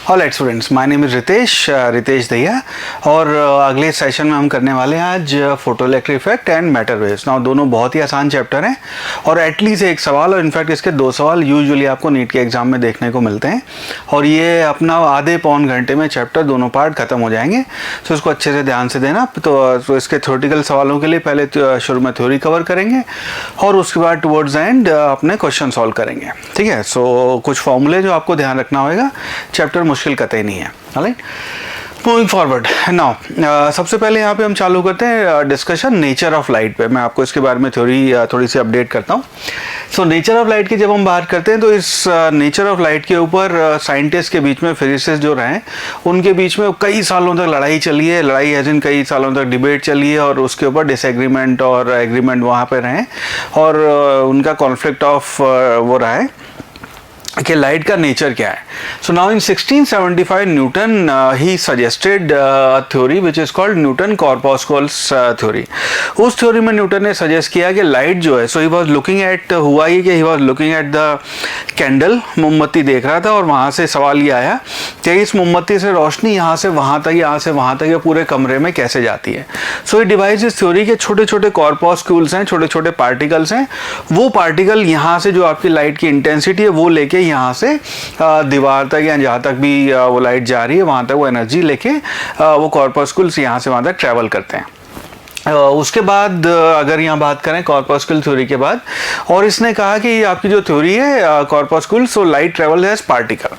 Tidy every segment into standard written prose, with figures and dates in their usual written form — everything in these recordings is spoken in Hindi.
Alright students, my name is Ritesh Dahiya और अगले सेशन में हम करने वाले हैं आज photo electric effect and matter waves. Now दोनों बहुत ही आसान चैप्टर हैं और एटलीस्ट एक सवाल और इनफैक्ट इसके 2 सवाल यूजुअली आपको नीट के एग्जाम में देखने को मिलते हैं और ये अपना आधे पौन घंटे में चैप्टर दोनों पार्ट खत्म हो जाएंगे। तो इसको अच्छे से ध्यान से देना। तो इसके थ्योरेटिकल सवालों के लिए पहले शुरू में थ्योरी कवर करेंगे और उसके बाद टुवर्ड्स एंड अपने क्वेश्चन सॉल्व करेंगे। ठीक है, सो कुछ फॉर्मूले जो आपको ध्यान रखना होगा, चैप्टर मुश्किल कतई नहीं है। ऑलराइट, मूविंग फॉरवर्ड नाउ, सबसे पहले यहाँ पे हम चालू करते हैं डिस्कशन नेचर ऑफ लाइट पे। मैं आपको इसके बारे में थ्योरी थोड़ी सी अपडेट करता हूँ। सो नेचर ऑफ लाइट की जब हम बात करते हैं तो इस नेचर ऑफ लाइट के ऊपर साइंटिस्ट के बीच में, फिजिसिस्ट जो रहे उनके बीच में कई सालों तक लड़ाई चली है। लड़ाई एज इन कई सालों तक डिबेट चली है और उसके ऊपर डिसएग्रीमेंट और एग्रीमेंट वहाँ पे रहे और उनका कॉन्फ्लिक्ट ऑफ वो रहा है कि लाइट का नेचर क्या है। So now in 1675 Newton he suggested theory which is called Newton corpuscles theory. उस थ्योरी में न्यूटन ने सजेस्ट किया कि लाइट जो है, so he was looking at, हुआ ये कि he was looking at the candle, मोमबत्ती देख रहा था और वहाँ से सवाल ये आया कि इस मोमबत्ती से रोशनी यहाँ से वहाँ तक, यहाँ से वहाँ तक या पूरे कमरे में कैसे जाती है। सो ही डिवाइस इस थ्योरी के छोटे छोटे कॉर्पस्क्यूल्स हैं, छोटे छोटे पार्टिकल्स हैं। वो पार्टिकल यहाँ से जो आपकी लाइट की इंटेंसिटी है वो लेके यहाँ से दीवार तक या जहाँ तक भी वो लाइट जा रही है वहाँ तक वो एनर्जी लेके वो कॉर्पस्कुल्स यहाँ से वहाँ तक ट्रैवल करते हैं। उसके बाद अगर यहाँ बात करें कॉर्पस्कुल थ्योरी के बाद, और इसने कहा कि आपकी जो थ्योरी है corpuscle, so light travel as particle.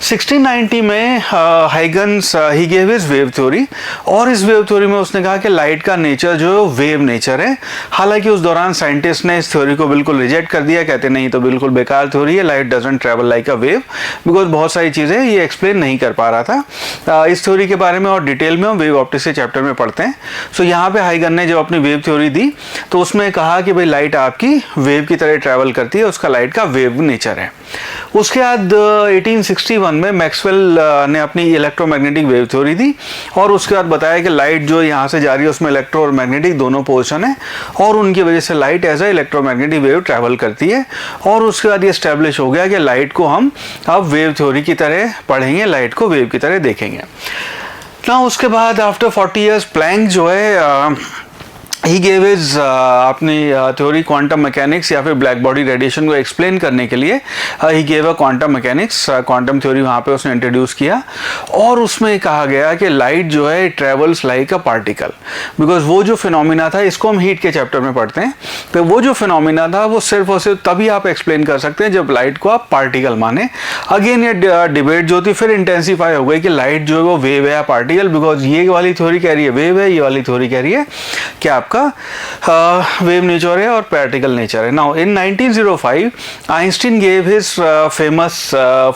1690 में Huygens he gave his wave theory और इस वेव थ्योरी में उसने कहा कि लाइट का नेचर जो वेव नेचर है। हालांकि उस दौरान साइंटिस्ट ने इस थ्योरी को बिल्कुल रिजेक्ट कर दिया, कहते नहीं तो बिल्कुल बेकार थ्योरी है, light doesn't travel like a wave, because बहुत सारी चीज़ें ये एक्सप्लेन नहीं कर पा रहा था। इस थ्योरी के बारे में और डिटेल में हम वेव ऑप्टिक्स के चैप्टर में पढ़ते हैं। सो यहाँ पे हाइगन ने जब अपनी वेव थ्योरी दी तो उसमें कहा कि भाई लाइट आपकी वेव की तरह ट्रैवल करती है, उसका लाइट का वेव नेचर है। उसके बाद 1861 में मैक्सवेल ने अपनी इलेक्ट्रोमैग्नेटिक वेव थ्योरी दी और उसके बाद बताया कि लाइट जो यहाँ से जा रही है उसमें इलेक्ट्रो और मैग्नेटिक दोनों पोर्शन है और उनकी वजह से light as a electromagnetic wave travel करती है। और उसके बाद ये एस्टेब्लिश हो गया कि लाइट को हम अब वेव थ्योरी की तरह पढ़ेंगे, लाइट को वेव की तरह देखेंगे ना। उसके बाद आफ्टर 40 ईयर्स प्लैंक जो है ही गेव हिज अपनी थ्योरी क्वांटम मैकेनिक्स या फिर ब्लैक बॉडी रेडिएशन को एक्सप्लेन करने के लिए he gave a quantum mechanics, quantum theory वहाँ पे उसने इंट्रोड्यूस किया और उसमें कहा गया कि लाइट जो है travels like a particle, because वो जो फिनोमिना था, इसको हम हीट के चैप्टर में पढ़ते हैं, तो वो जो फिनोमिना था वो सिर्फ और सिर्फ तभी आप एक्सप्लेन कर सकते हैं जब लाइट को आप पार्टिकल माने। अगेन ये डिबेट जो थी फिर इंटेंसीफाई हो गई कि लाइट जो है वो वेव है या पार्टिकल, बिकॉज ये वाली थ्योरी कह रही है वेव है, ये वाली थ्योरी कह रही है कि आपका वेव नेचर है और पार्टिकल नेचर है। Now in 1905 Einstein gave his famous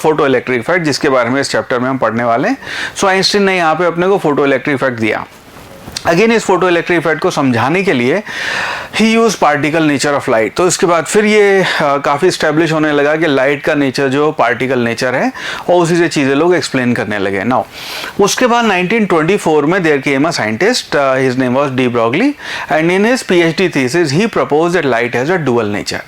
photo electric effect, जिसके बारे में इस चैप्टर में हम पढ़ने वाले हैं। सो आइंस्टीन ने यहाँ पे अपने को फोटो इलेक्ट्रिक इफेक्ट दिया। अगेन इस फोटो इलेक्ट्रिक इफेक्ट को समझाने के लिए he use particle nature of light. तो इसके बाद फिर ये काफ़ी स्टैब्लिश होने लगा कि लाइट का नेचर जो पार्टिकल नेचर है और उसी से चीज़ें लोग एक्सप्लेन करने लगे। नाउ उसके बाद 1924 में there came a scientist, his name was de Broglie and in his PhD thesis he propose that light has a dual nature.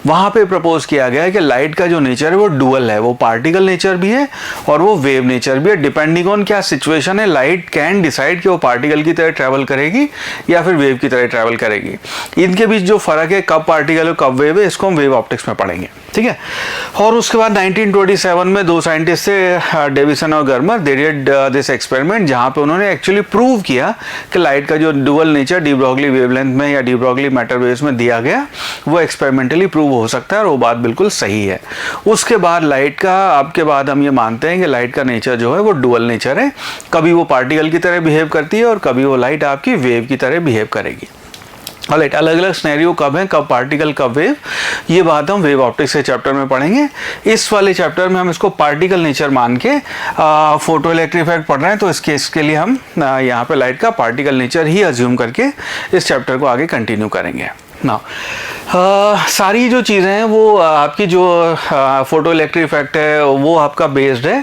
वहाँ पे प्रपोज किया गया है कि लाइट का जो नेचर है वो डुअल है, वो पार्टिकल नेचर भी है और वो वेव नेचर भी है। डिपेंडिंग ऑन क्या सिचुएशन है, लाइट कैन डिसाइड कि वो पार्टिकल की तरह ट्रैवल करेगी या फिर वेव की तरह ट्रैवल करेगी। इनके बीच जो फर्क है, कब पार्टिकल है कब वेव है, इसको हम वेव ऑप्टिक्स में पढ़ेंगे। ठीक है, और उसके बाद 1927 में 2 साइंटिस्ट थे, डेविसन और गर्मर, दे डिड दिस एक्सपेरिमेंट जहाँ पे उन्होंने एक्चुअली प्रूव किया कि लाइट का जो dual nature de Broglie wavelength में या डी ब्रॉगली मैटर वेव्स में दिया गया वो एक्सपेरिमेंटली प्रूव हो सकता है और वो बात बिल्कुल सही है। उसके बाद लाइट का, आपके बाद हम ये मानते हैं कि लाइट का नेचर जो है वो डुअल नेचर है, कभी वो पार्टिकल की तरह बिहेव करती है और कभी वो लाइट आपकी वेव की तरह बिहेव करेगी। ऑलराइट, अलग अलग सिनेरियो कब है, कब पार्टिकल कब वेव, ये बात हम वेव ऑप्टिक्स के चैप्टर में पढ़ेंगे। इस वाले चैप्टर में हम इसको पार्टिकल नेचर मान के फोटो इलेक्ट्रिक इफेक्ट पढ़ रहे हैं, तो इसके लिए हम यहाँ पे लाइट का पार्टिकल नेचर ही अज्यूम करके इस चैप्टर को आगे कंटिन्यू करेंगे। नाउ सारी जो चीज़ें हैं वो आपकी जो फोटो इलेक्ट्रिक इफेक्ट है वो आपका बेस्ड है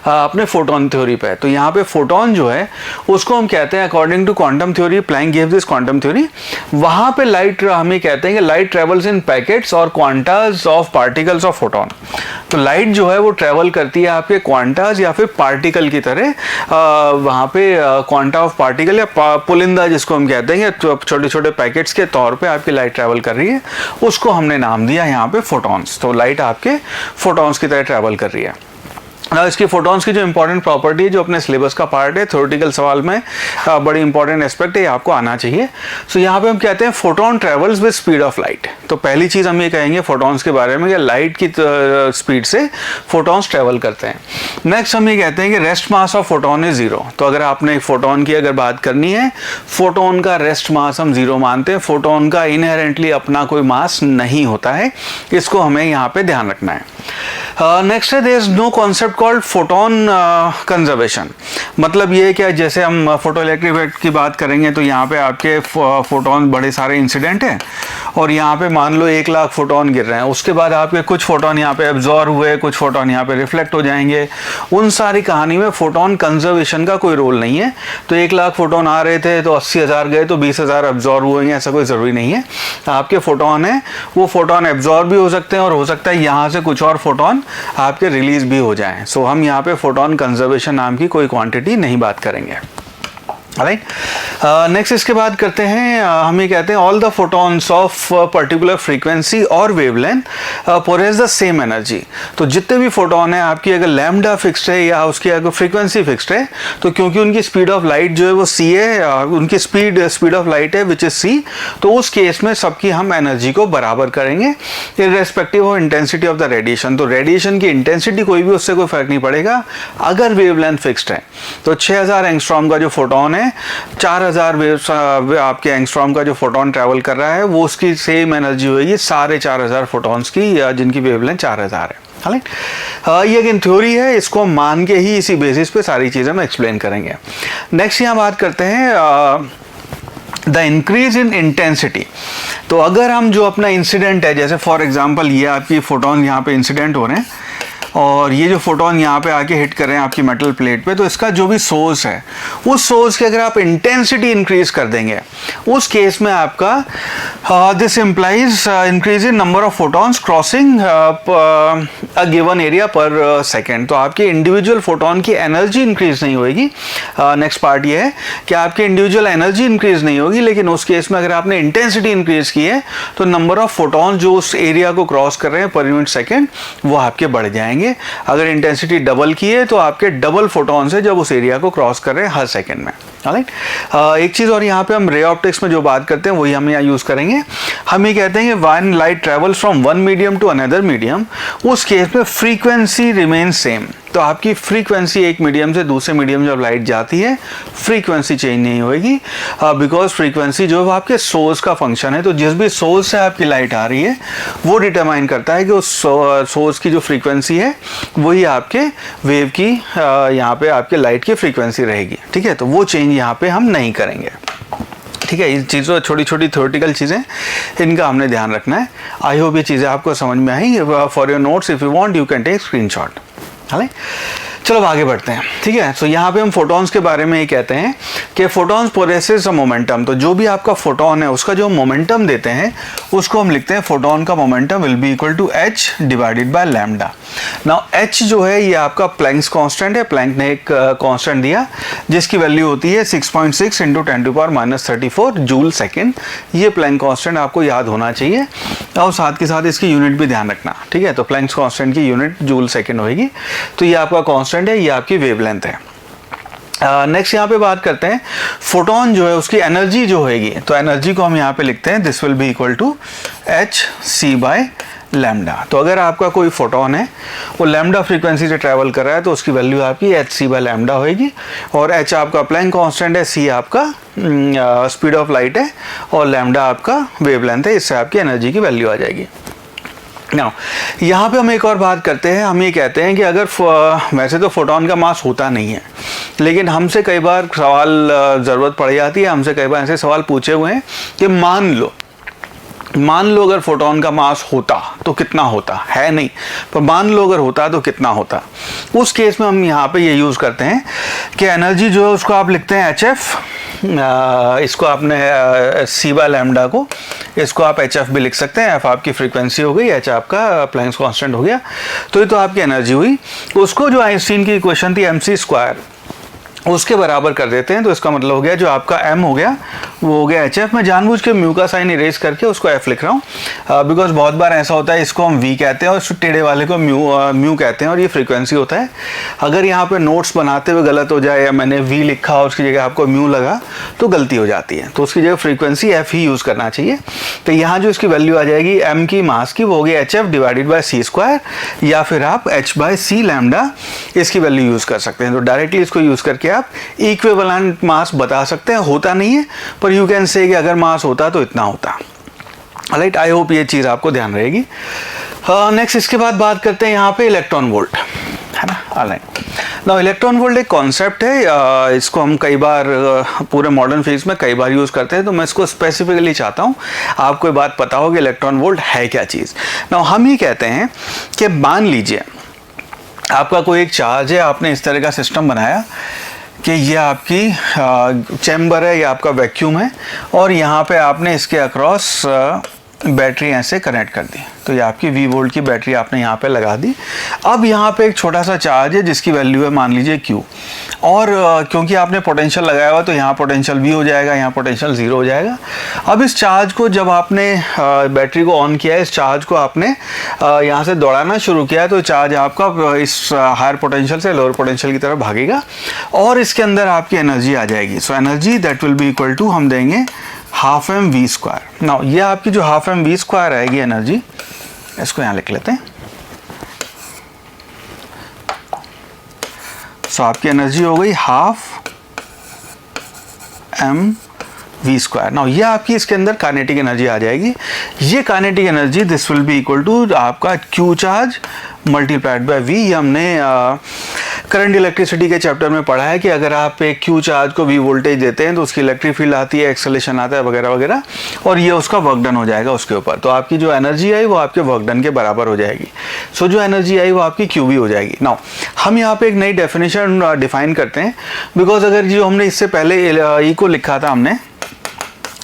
अपने फोटोन थ्योरी पे। तो यहाँ पे फोटोन जो है उसको हम कहते हैं according to quantum theory, Planck gives this quantum theory, वहाँ पे लाइट हमें कहते हैं कि लाइट ट्रेवल्स इन पैकेट्स और क्वांटाज ऑफ पार्टिकल्स ऑफ फोटोन। तो लाइट जो है वो ट्रेवल करती है आपके क्वांटाज या फिर पार्टिकल की तरह, वहाँ पे क्वांटा ऑफ पार्टिकल या पुलिंदा जिसको हम कहते हैं, छोटे छोटे पैकेट्स के तौर पे आपकी लाइट ट्रेवल कर रही है, उसको हमने नाम दिया यहाँ पे फोटॉन्स। तो लाइट आपके फोटॉन्स की तरह ट्रेवल कर रही है। इसकी फोटॉन्स की जो इंपॉर्टेंट प्रॉपर्टी है, जो अपने सिलेबस का पार्ट है, थ्योरेटिकल सवाल में बड़ी इंपॉर्टेंट एस्पेक्ट है, ये आपको आना चाहिए। सो यहाँ पे हम कहते हैं photon travels with speed of light. तो पहली चीज़ हम ये कहेंगे फोटॉन्स के बारे में कि लाइट की स्पीड से फोटॉन्स ट्रेवल करते हैं। नेक्स्ट हम ये कहते हैं कि rest mass of photon is zero. तो अगर आपने फोटोन की अगर बात करनी है, फोटोन का रेस्ट मास हम जीरो मानते हैं। फोटोन का इनहेरेंटली अपना कोई मास नहीं होता है, इसको हमें यहाँ पे ध्यान रखना है। नेक्स्ट है there is no concept called photon conservation. मतलब ये क्या, जैसे हम फोटो इलेक्ट्रिक इफेक्ट की बात करेंगे तो यहाँ पे आपके फोटोन बड़े सारे इंसिडेंट हैं और यहाँ पे मान लो 1 लाख फोटोन गिर रहे हैं, उसके बाद आपके कुछ फोटोन यहाँ पे एब्जॉर्ब हुए, कुछ फोटोन यहाँ पे रिफ्लेक्ट हो जाएंगे। उन सारी कहानी में फोटोन कंजर्वेशन का कोई रोल नहीं है। तो 1 लाख फोटोन आ रहे थे तो 80,000 गए तो 20,000 एब्जॉर्ब हुए, ऐसा कोई ज़रूरी नहीं है। आपके फोटोन है वो फोटोन एब्जॉर्ब भी हो सकते हैं और हो सकता है यहाँ से कुछ और फोटोन आपके रिलीज भी हो जाएं। सो हम यहाँ पे फोटोन कंजर्वेशन नाम की कोई क्वांटिटी नहीं बात करेंगे। राइट, नेक्स्ट इसके बाद करते हैं, हम ये कहते हैं all the photons of particular frequency और wavelength possess the same energy. तो जितने भी फोटोन है आपकी, अगर लैम्डा फिक्स्ड है या उसकी अगर फ्रीक्वेंसी फिक्स्ड है, तो क्योंकि उनकी स्पीड ऑफ लाइट जो है वो c है, उनकी स्पीड ऑफ लाइट है विच इज c, तो उस केस में सबकी हम एनर्जी को बराबर करेंगे irrespective of intensity of the radiation. तो रेडिएशन की इंटेंसिटी कोई भी, उससे कोई फर्क नहीं पड़ेगा। अगर वेवलेंथ फिक्स्ड है तो 6000 एंगस्ट्रॉम का जो फोटोन है, 4000 आपके एंगस्ट्रॉम का जो फोटोन ट्रैवल कर रहा है, वो उसकी सेम एनर्जी होगी 4500 फोटॉन्स की, जिनकी वेवलेंथ 4000 है। ये एक थ्योरी है, इसको मान के ही इसी बेसिस पे सारी चीज़ें हम एक्सप्लेन करेंगे। नेक्स्ट यहाँ बात करते हैं द इंक्रीज इन इंटेंसिटी। तो अगर हम जो अपना इंसिडेंट है, जैसे फॉर एग्जांपल ये आपकी फोटोन यहाँ पे इंसिडेंट हो रहे हैं और ये जो फोटोन यहाँ पे आके हिट कर रहे हैं आपकी मेटल प्लेट पे, तो इसका जो भी सोर्स है, उस सोर्स की अगर आप इंटेंसिटी इंक्रीज कर देंगे, उस केस में आपका this implies increase in number of photons crossing a given area पर सेकेंड। तो आपकी इंडिविजुअल फोटोन की एनर्जी इंक्रीज नहीं होगी। नेक्स्ट पार्ट ये है कि आपकी इंडिविजुअल एनर्जी इंक्रीज नहीं होगी, लेकिन उस केस में अगर आपने इंटेंसिटी इंक्रीज की है तो नंबर ऑफ फोटॉन जो उस एरिया को क्रॉस कर रहे हैं पर यूनिट सेकेंड, वो आपके बढ़ जाएंगे। अगर इंटेंसिटी डबल की है तो आपके डबल फोटॉन से जब उस एरिया को क्रॉस कर रहे हैं हर सेकंड में। राइट, एक चीज और यहाँ पे हम रे ऑप्टिक्स में जो बात करते हैं वही हम यहाँ यूज करेंगे। हम ये कहते हैं कि when light travels from one medium to another medium, उस केस में फ्रीक्वेंसी रिमेन सेम। तो आपकी फ्रीक्वेंसी एक मीडियम से दूसरे मीडियम जब लाइट जाती है, फ्रीक्वेंसी चेंज नहीं होगी, बिकॉज फ्रीक्वेंसी जो है वो आपके सोर्स का फंक्शन है। तो जिस भी सोर्स से आपकी लाइट आ रही है वो डिटरमाइन करता है कि उस सोर्स की जो फ्रीक्वेंसी है वही आपके वेव की यहाँ पे आपके लाइट की फ्रीक्वेंसी रहेगी। ठीक है, तो वो चेंज यहाँ पे हम नहीं करेंगे। ठीक है, इन चीज़ों, छोटी छोटी थ्योरेटिकल चीज़ें, इनका हमने ध्यान रखना है। आई होप ये चीज़ें आपको समझ में आई। For your notes if you want you can take screenshot. है, चलो अब आगे बढ़ते हैं। ठीक है, सो यहाँ पे हम फोटॉन्स के बारे में ये कहते हैं कि फोटॉन्स पोजेसेस अ मोमेंटम। तो जो भी आपका फोटॉन है उसका जो मोमेंटम देते हैं उसको हम लिखते हैं फोटॉन का momentum will be equal to h divided by lambda. Now h जो है ये आपका प्लैंक्स कांस्टेंट है। प्लैंक ने एक कांस्टेंट दिया जिसकी वैल्यू होती है 6.6 इंटू 10⁻34 जूल सेकेंड। ये प्लैंक कांस्टेंट आपको याद होना चाहिए और साथ के साथ इसकी यूनिट भी ध्यान रखना। ठीक है, तो प्लैंक्स कांस्टेंट की यूनिट जूल सेकेंड होगी। तो ये आपका कांस्टेंट है, ये आपकी वेवलेंथ है। नेक्स्ट यहाँ पे बात करते हैं फोटोन जो है उसकी एनर्जी जो होगी। तो एनर्जी को हम यहाँ पे लिखते हैं this will be equal to hc by lambda. तो अगर आपका कोई फोटोन है वो लैम्डा फ्रीक्वेंसी से ट्रैवल कर रहा है तो उसकी वैल्यू आपकी hc बाय लैम्डा होगी। और h आपका प्लैंक कांस्टेंट है, c आपका स्पीड ऑफ लाइट है और लैम्डा आपका वेवलेंथ है। इससे आपकी एनर्जी की वैल्यू आ जाएगी। नाउ यहाँ पे हम एक और बात करते हैं। हम ये कहते हैं कि अगर वैसे तो फोटोन का मास होता नहीं है, लेकिन हमसे कई बार सवाल ज़रूरत पड़ जाती है, हमसे कई बार ऐसे सवाल पूछे हुए हैं कि मान लो मान लो अगर फोटोन का मास होता तो कितना होता, है नहीं, पर मान लो अगर होता तो कितना होता। उस केस में हम यहाँ पे ये यूज़ करते हैं कि एनर्जी जो है उसको आप लिखते हैं HF, इसको आपने C बाय लैम्डा को, इसको आप HF भी लिख सकते हैं। F आपकी फ्रीक्वेंसी हो गई, H आपका प्लैंक्स कांस्टेंट हो गया, तो ये तो आपकी एनर्जी हुई। उसको जो आइंस्टीन की इक्वेशन थी mc², उसके बराबर कर देते हैं, तो इसका मतलब हो गया जो आपका m हो गया वो हो गया HF। मैं जानबूझ के म्यू का साइन इरेज करके उसको f लिख रहा हूँ, बिकॉज बहुत बार ऐसा होता है इसको हम v कहते हैं और टेढ़े वाले को म्यू कहते हैं, और ये फ्रीक्वेंसी होता है। अगर यहाँ पे नोट्स बनाते हुए गलत हो जाए या मैंने v लिखा और उसकी जगह आपको म्यू लगा तो गलती हो जाती है, तो उसकी जगह फ्रीक्वेंसी f ही यूज़ करना चाहिए। तो यहाँ जो इसकी वैल्यू आ जाएगी m की मास की, वो हो गई HF डिवाइडेड बाय c², या फिर आप h बाय c लैम्डा इसकी वैल्यू यूज़ कर सकते हैं। तो डायरेक्टली इसको यूज़ करके आप इक्विवेलेंट मास बता सकते हैं। होता नहीं है, पर यू कैन से कि अगर मास होता तो इतना होता। राइट, आई होप ये चीज़ आपको ध्यान रहेगी। नेक्स्ट इसके बाद बात करते हैं यहाँ पे इलेक्ट्रॉन वोल्ट, है ना। ऑलराइट, नाउ इलेक्ट्रॉन वोल्ट एक कॉन्सेप्ट है, इसको हम कई बार पूरे मॉडर्न फिजिक्स में कई बार यूज़ करते हैं, तो मैं इसको स्पेसिफिकली चाहता हूँ आपको ये बात पता हो कि इलेक्ट्रॉन वोल्ट है क्या चीज़। नाउ हम ये कहते हैं कि मान लीजिए आपका कोई एक चार्ज है, आपने इस तरह का सिस्टम बनाया कि ये आपकी चैम्बर है, ये आपका वैक्यूम है, और यहाँ पे आपने इसके अक्रॉस बैटरी ऐसे कनेक्ट कर दी, तो ये आपकी V वोल्ट की बैटरी आपने यहाँ पे लगा दी। अब यहाँ पे एक छोटा सा चार्ज है जिसकी वैल्यू है मान लीजिए Q, और क्योंकि आपने पोटेंशियल लगाया हुआ तो यहाँ पोटेंशियल V हो जाएगा, यहाँ पोटेंशियल 0 हो जाएगा। अब इस चार्ज को जब आपने बैटरी को ऑन किया, इस चार्ज को आपने यहाँ से दौड़ाना शुरू किया, तो चार्ज आपका इस हायर पोटेंशियल से लोअर पोटेंशियल की तरफ भागेगा और इसके अंदर आपकी एनर्जी आ जाएगी। So energy that will be equal to, हम देंगे हाफ mv²। नाउ ये आपकी जो हाफ mv² आएगी एनर्जी, इसको यहाँ लिख लेते हैं। सो आपकी एनर्जी हो गई हाफ mv²। नाउ ये आपकी इसके अंदर काइनेटिक एनर्जी आ जाएगी। ये kinetic energy this will be equal to आपका Q charge multiplied by V। ये हमने करंट इलेक्ट्रिसिटी के चैप्टर में पढ़ा है कि अगर आप एक Q चार्ज को V वोल्टेज देते हैं तो उसकी इलेक्ट्रिक फील्ड आती है, एक्सेलेरेशन आता है वगैरह वगैरह, और ये उसका वर्क डन हो जाएगा उसके ऊपर। तो आपकी जो एनर्जी आई वो आपके वर्क डन के बराबर हो जाएगी। सो जो एनर्जी आई वो आपकी QV हो जाएगी। नाउ हम यहाँ पे एक नई डेफिनेशन डिफाइन करते हैं, बिकॉज अगर जो हमने इससे पहले E को लिखा था हमने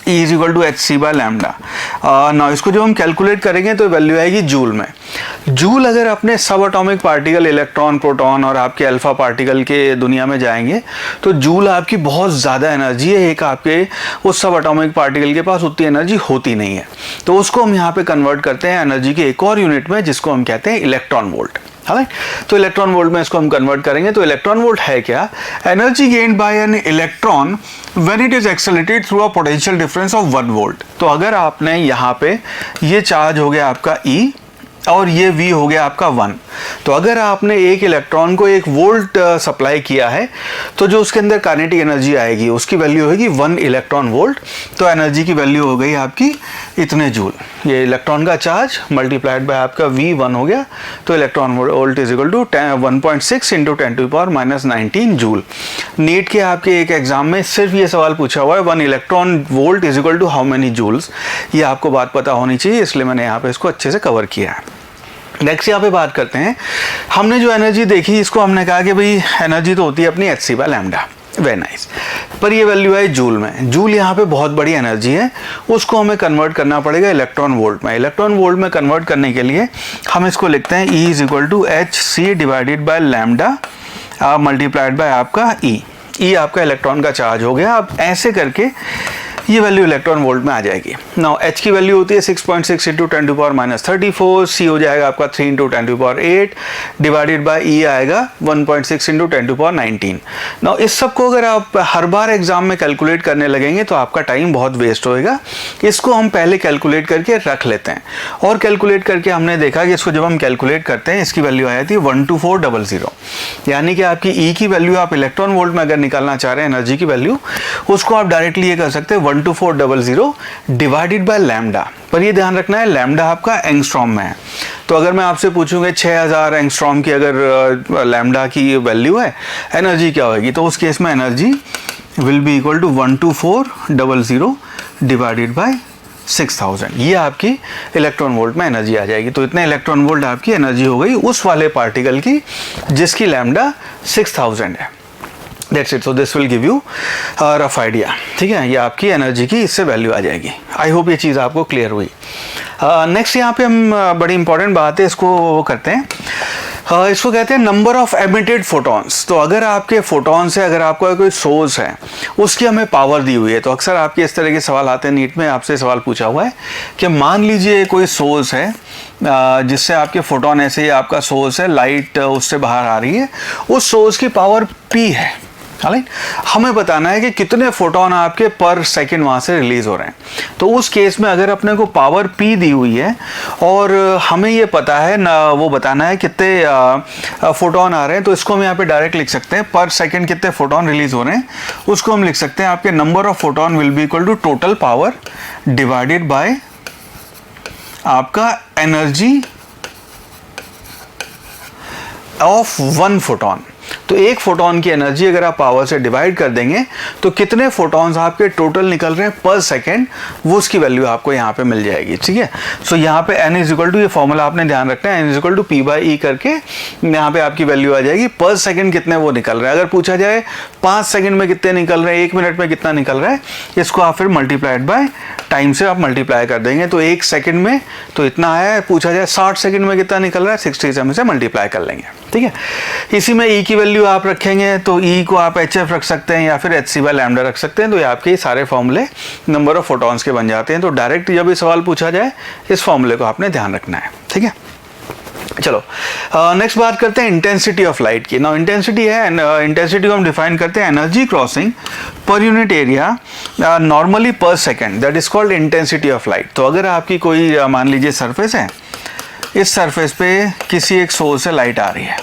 E is equal to HC by lambda, ना इसको जब हम कैलकुलेट करेंगे तो वैल्यू आएगी जूल में। जूल अगर अपने सब एटॉमिक पार्टिकल इलेक्ट्रॉन, प्रोटॉन और आपके अल्फा पार्टिकल के दुनिया में जाएंगे तो जूल आपकी बहुत ज़्यादा एनर्जी है, एक आपके उस सब एटॉमिक पार्टिकल के पास उतनी एनर्जी होती नहीं है। तो उसको हम यहाँ पे कन्वर्ट करते हैं एनर्जी के एक और यूनिट में जिसको हम कहते हैं इलेक्ट्रॉन वोल्ट। तो इलेक्ट्रॉन वोल्ट में इसको हम कन्वर्ट करेंगे। तो इलेक्ट्रॉन वोल्ट है क्या? Energy gained by an electron when it is accelerated through a potential difference of 1 volt. तो अगर आपने यहाँ पे ये चार्ज हो गया आपका E और ये V हो गया आपका 1, तो अगर आपने एक इलेक्ट्रॉन को 1 वोल्ट सप्लाई किया है तो जो उसके अंदर काइनेटिक एनर्जी आएगी उसकी वैल्यू होगी 1 इलेक्ट्रॉन वोल्ट। तो एनर्जी की वैल्यू हो गई आपकी इतने जूल। ये इलेक्ट्रॉन का चार्ज मल्टीप्लाइड बाय आपका V1 हो गया, तो electron volt is equal to 1.6 into 10⁻⁻19 joule. NEET के आपके एक एग्जाम में सिर्फ ये सवाल पूछा हुआ है 1 electron volt is equal to how many joules. ये आपको बात पता होनी चाहिए, इसलिए मैंने यहाँ पे इसको अच्छे से कवर किया है। नेक्स्ट यहाँ पे बात करते हैं, हमने जो एनर्जी देखी इसको हमने कहा कि भाई एनर्जी तो होती है अपनी HC by lambda, very nice, पर ये वैल्यू है जूल में। जूल यहाँ पे बहुत बड़ी एनर्जी है, उसको हमें कन्वर्ट करना पड़ेगा इलेक्ट्रॉन वोल्ट में। इलेक्ट्रॉन वोल्ट में कन्वर्ट करने के लिए हम इसको लिखते हैं E is equal to HC divided by lambda multiplied by आपका E आपका इलेक्ट्रॉन का चार्ज हो गया। अब ऐसे करके ये वैल्यू इलेक्ट्रॉन वोल्ट में आ जाएगी। नाउ H की वैल्यू होती है 6.6 इंटू 10⁻34, C हो जाएगा आपका 3 इंटू 10⁸, डिवाइडेड बाय E आएगा 1.6 इंटू 10⁻19। नाउ इस सब को अगर आप हर बार एग्जाम में कैलकुलेट करने लगेंगे तो आपका टाइम बहुत वेस्ट होएगा। इसको हम पहले कैलकुलेट करके रख लेते हैं, और कैलकुलेट करके हमने देखा कि इसको जब हम कैलकुलेट करते हैं इसकी वैल्यू आई थी 12400, यानी कि आपकी E की वैल्यू आप इलेक्ट्रॉन वोल्ट में अगर निकालना चाह रहे हैं एनर्जी की वैल्यू, उसको आप डायरेक्टली ये कर सकते हैं 12400 डिवाइडेड बाय लैम्डा। पर ये ध्यान रखना है लैम्डा आपका एंगस्ट्रॉम में है, तो अगर मैं आपसे पूछूंगा 6000 एंगस्ट्रॉम की अगर लैम्डा की वैल्यू है, एनर्जी क्या होगी, तो उस केस में energy will be equal to 12400 divided by 6000, ये आपकी इलेक्ट्रॉन वोल्ट में एनर्जी आ जाएगी। तो इतने इलेक्ट्रॉन वोल्ट आपकी एनर्जी हो गई उस वाले पार्टिकल की जिसकी लैम्डा 6000 है। That's it. So this will give you rough idea, ठीक है, ये आपकी एनर्जी की इससे वैल्यू आ जाएगी। आई होप ये चीज़ आपको क्लियर हुई। नेक्स्ट यहाँ पे हम बड़ी इंपॉर्टेंट बात है, इसको वो करते हैं, इसको कहते हैं नंबर ऑफ एमिटेड फोटॉन्स। तो अगर आपके फोटॉन्स है, अगर आपका कोई सोर्स है, उसकी हमें पावर दी हुई है, तो अक्सर आपके इस तरह के सवाल आते हैं नीट में, आपसे सवाल पूछा हुआ है कि मान लीजिए कोई सोर्स है जिससे आपके फोटोन, ऐसे ही आपका सोर्स है, लाइट उससे बाहर आ रही है, उस सोर्स की पावर P है, राइट। हमें बताना है कि कितने फोटोन आपके पर सेकंड वहाँ से रिलीज हो रहे हैं। तो उस केस में अगर अपने को पावर P दी हुई है और हमें ये पता है ना, वो बताना है कितने फोटोन आ रहे हैं, तो इसको हम यहाँ पे डायरेक्ट लिख सकते हैं, पर सेकंड कितने फोटोन रिलीज हो रहे हैं उसको हम लिख सकते हैं आपके number of photon will be equal to total power divided by आपका एनर्जी ऑफ वन फोटोन। तो एक फोटोन की एनर्जी अगर आप पावर से डिवाइड कर देंगे तो कितने फोटॉन्स आपके टोटल निकल रहे हैं पर सेकंड, वो उसकी वैल्यू आपको यहाँ पे मिल जाएगी, ठीक है। सो यहाँ पे n इज इक्वल टू, ये फॉर्मूला आपने ध्यान रखना है, n is equal to P by E करके यहाँ पे आपकी वैल्यू आ जाएगी। पर सेकंड कितने वो निकल रहे हैं, अगर पूछा जाए 5 सेकंड में कितने निकल रहे हैं, 1 मिनट में कितना निकल रहा है, इसको आप फिर मल्टीप्लाइड बाय टाइम से आप मल्टीप्लाई कर देंगे। तो 1 सेकंड में तो इतना है, पूछा जाए 60 सेकंड में कितना निकल रहा है, 60 से हम इसे मल्टीप्लाई कर लेंगे, ठीक है। इसी में E की वैल्यू आप रखेंगे तो E को आप HF रख सकते हैं या फिर HC बाय लैम्डा रख सकते हैं। तो ये आपके सारे फॉर्मूले नंबर ऑफ फोटॉन्स के बन जाते हैं। तो डायरेक्ट जब ये सवाल पूछा जाए इस फॉर्मूले को आपने ध्यान रखना है, ठीक है। चलो नेक्स्ट बात करते हैं इंटेंसिटी ऑफ लाइट की। नाउ इंटेंसिटी है, इंटेंसिटी को हम डिफाइन करते हैं energy crossing per unit area normally per second, that is called intensity of light. तो अगर आपकी कोई मान लीजिए सरफेस है, इस सरफेस पे किसी एक सोर्स से लाइट आ रही है,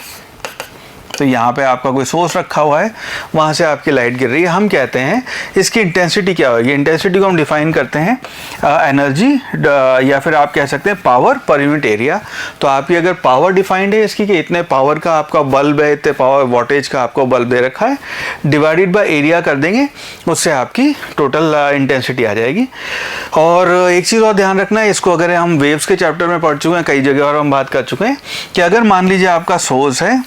तो यहाँ पे आपका कोई सोर्स रखा हुआ है, वहाँ से आपकी लाइट गिर रही है, हम कहते हैं इसकी इंटेंसिटी क्या होगी। इंटेंसिटी को हम डिफाइन करते हैं एनर्जी या फिर आप कह सकते हैं पावर पर यूनिट एरिया। तो आपकी अगर पावर डिफाइंड है इसकी कि इतने पावर का आपका बल्ब है, इतने पावर वोल्टेज का आपको बल्ब दे रखा है, डिवाइडेड बाय एरिया कर देंगे, उससे आपकी टोटल इंटेंसिटी आ जाएगी। और एक चीज़ और ध्यान रखना है, इसको अगर हम वेव्स के चैप्टर में पढ़ चुके हैं, कई जगह और हम बात कर चुके हैं कि अगर मान लीजिए आपका सोर्स है,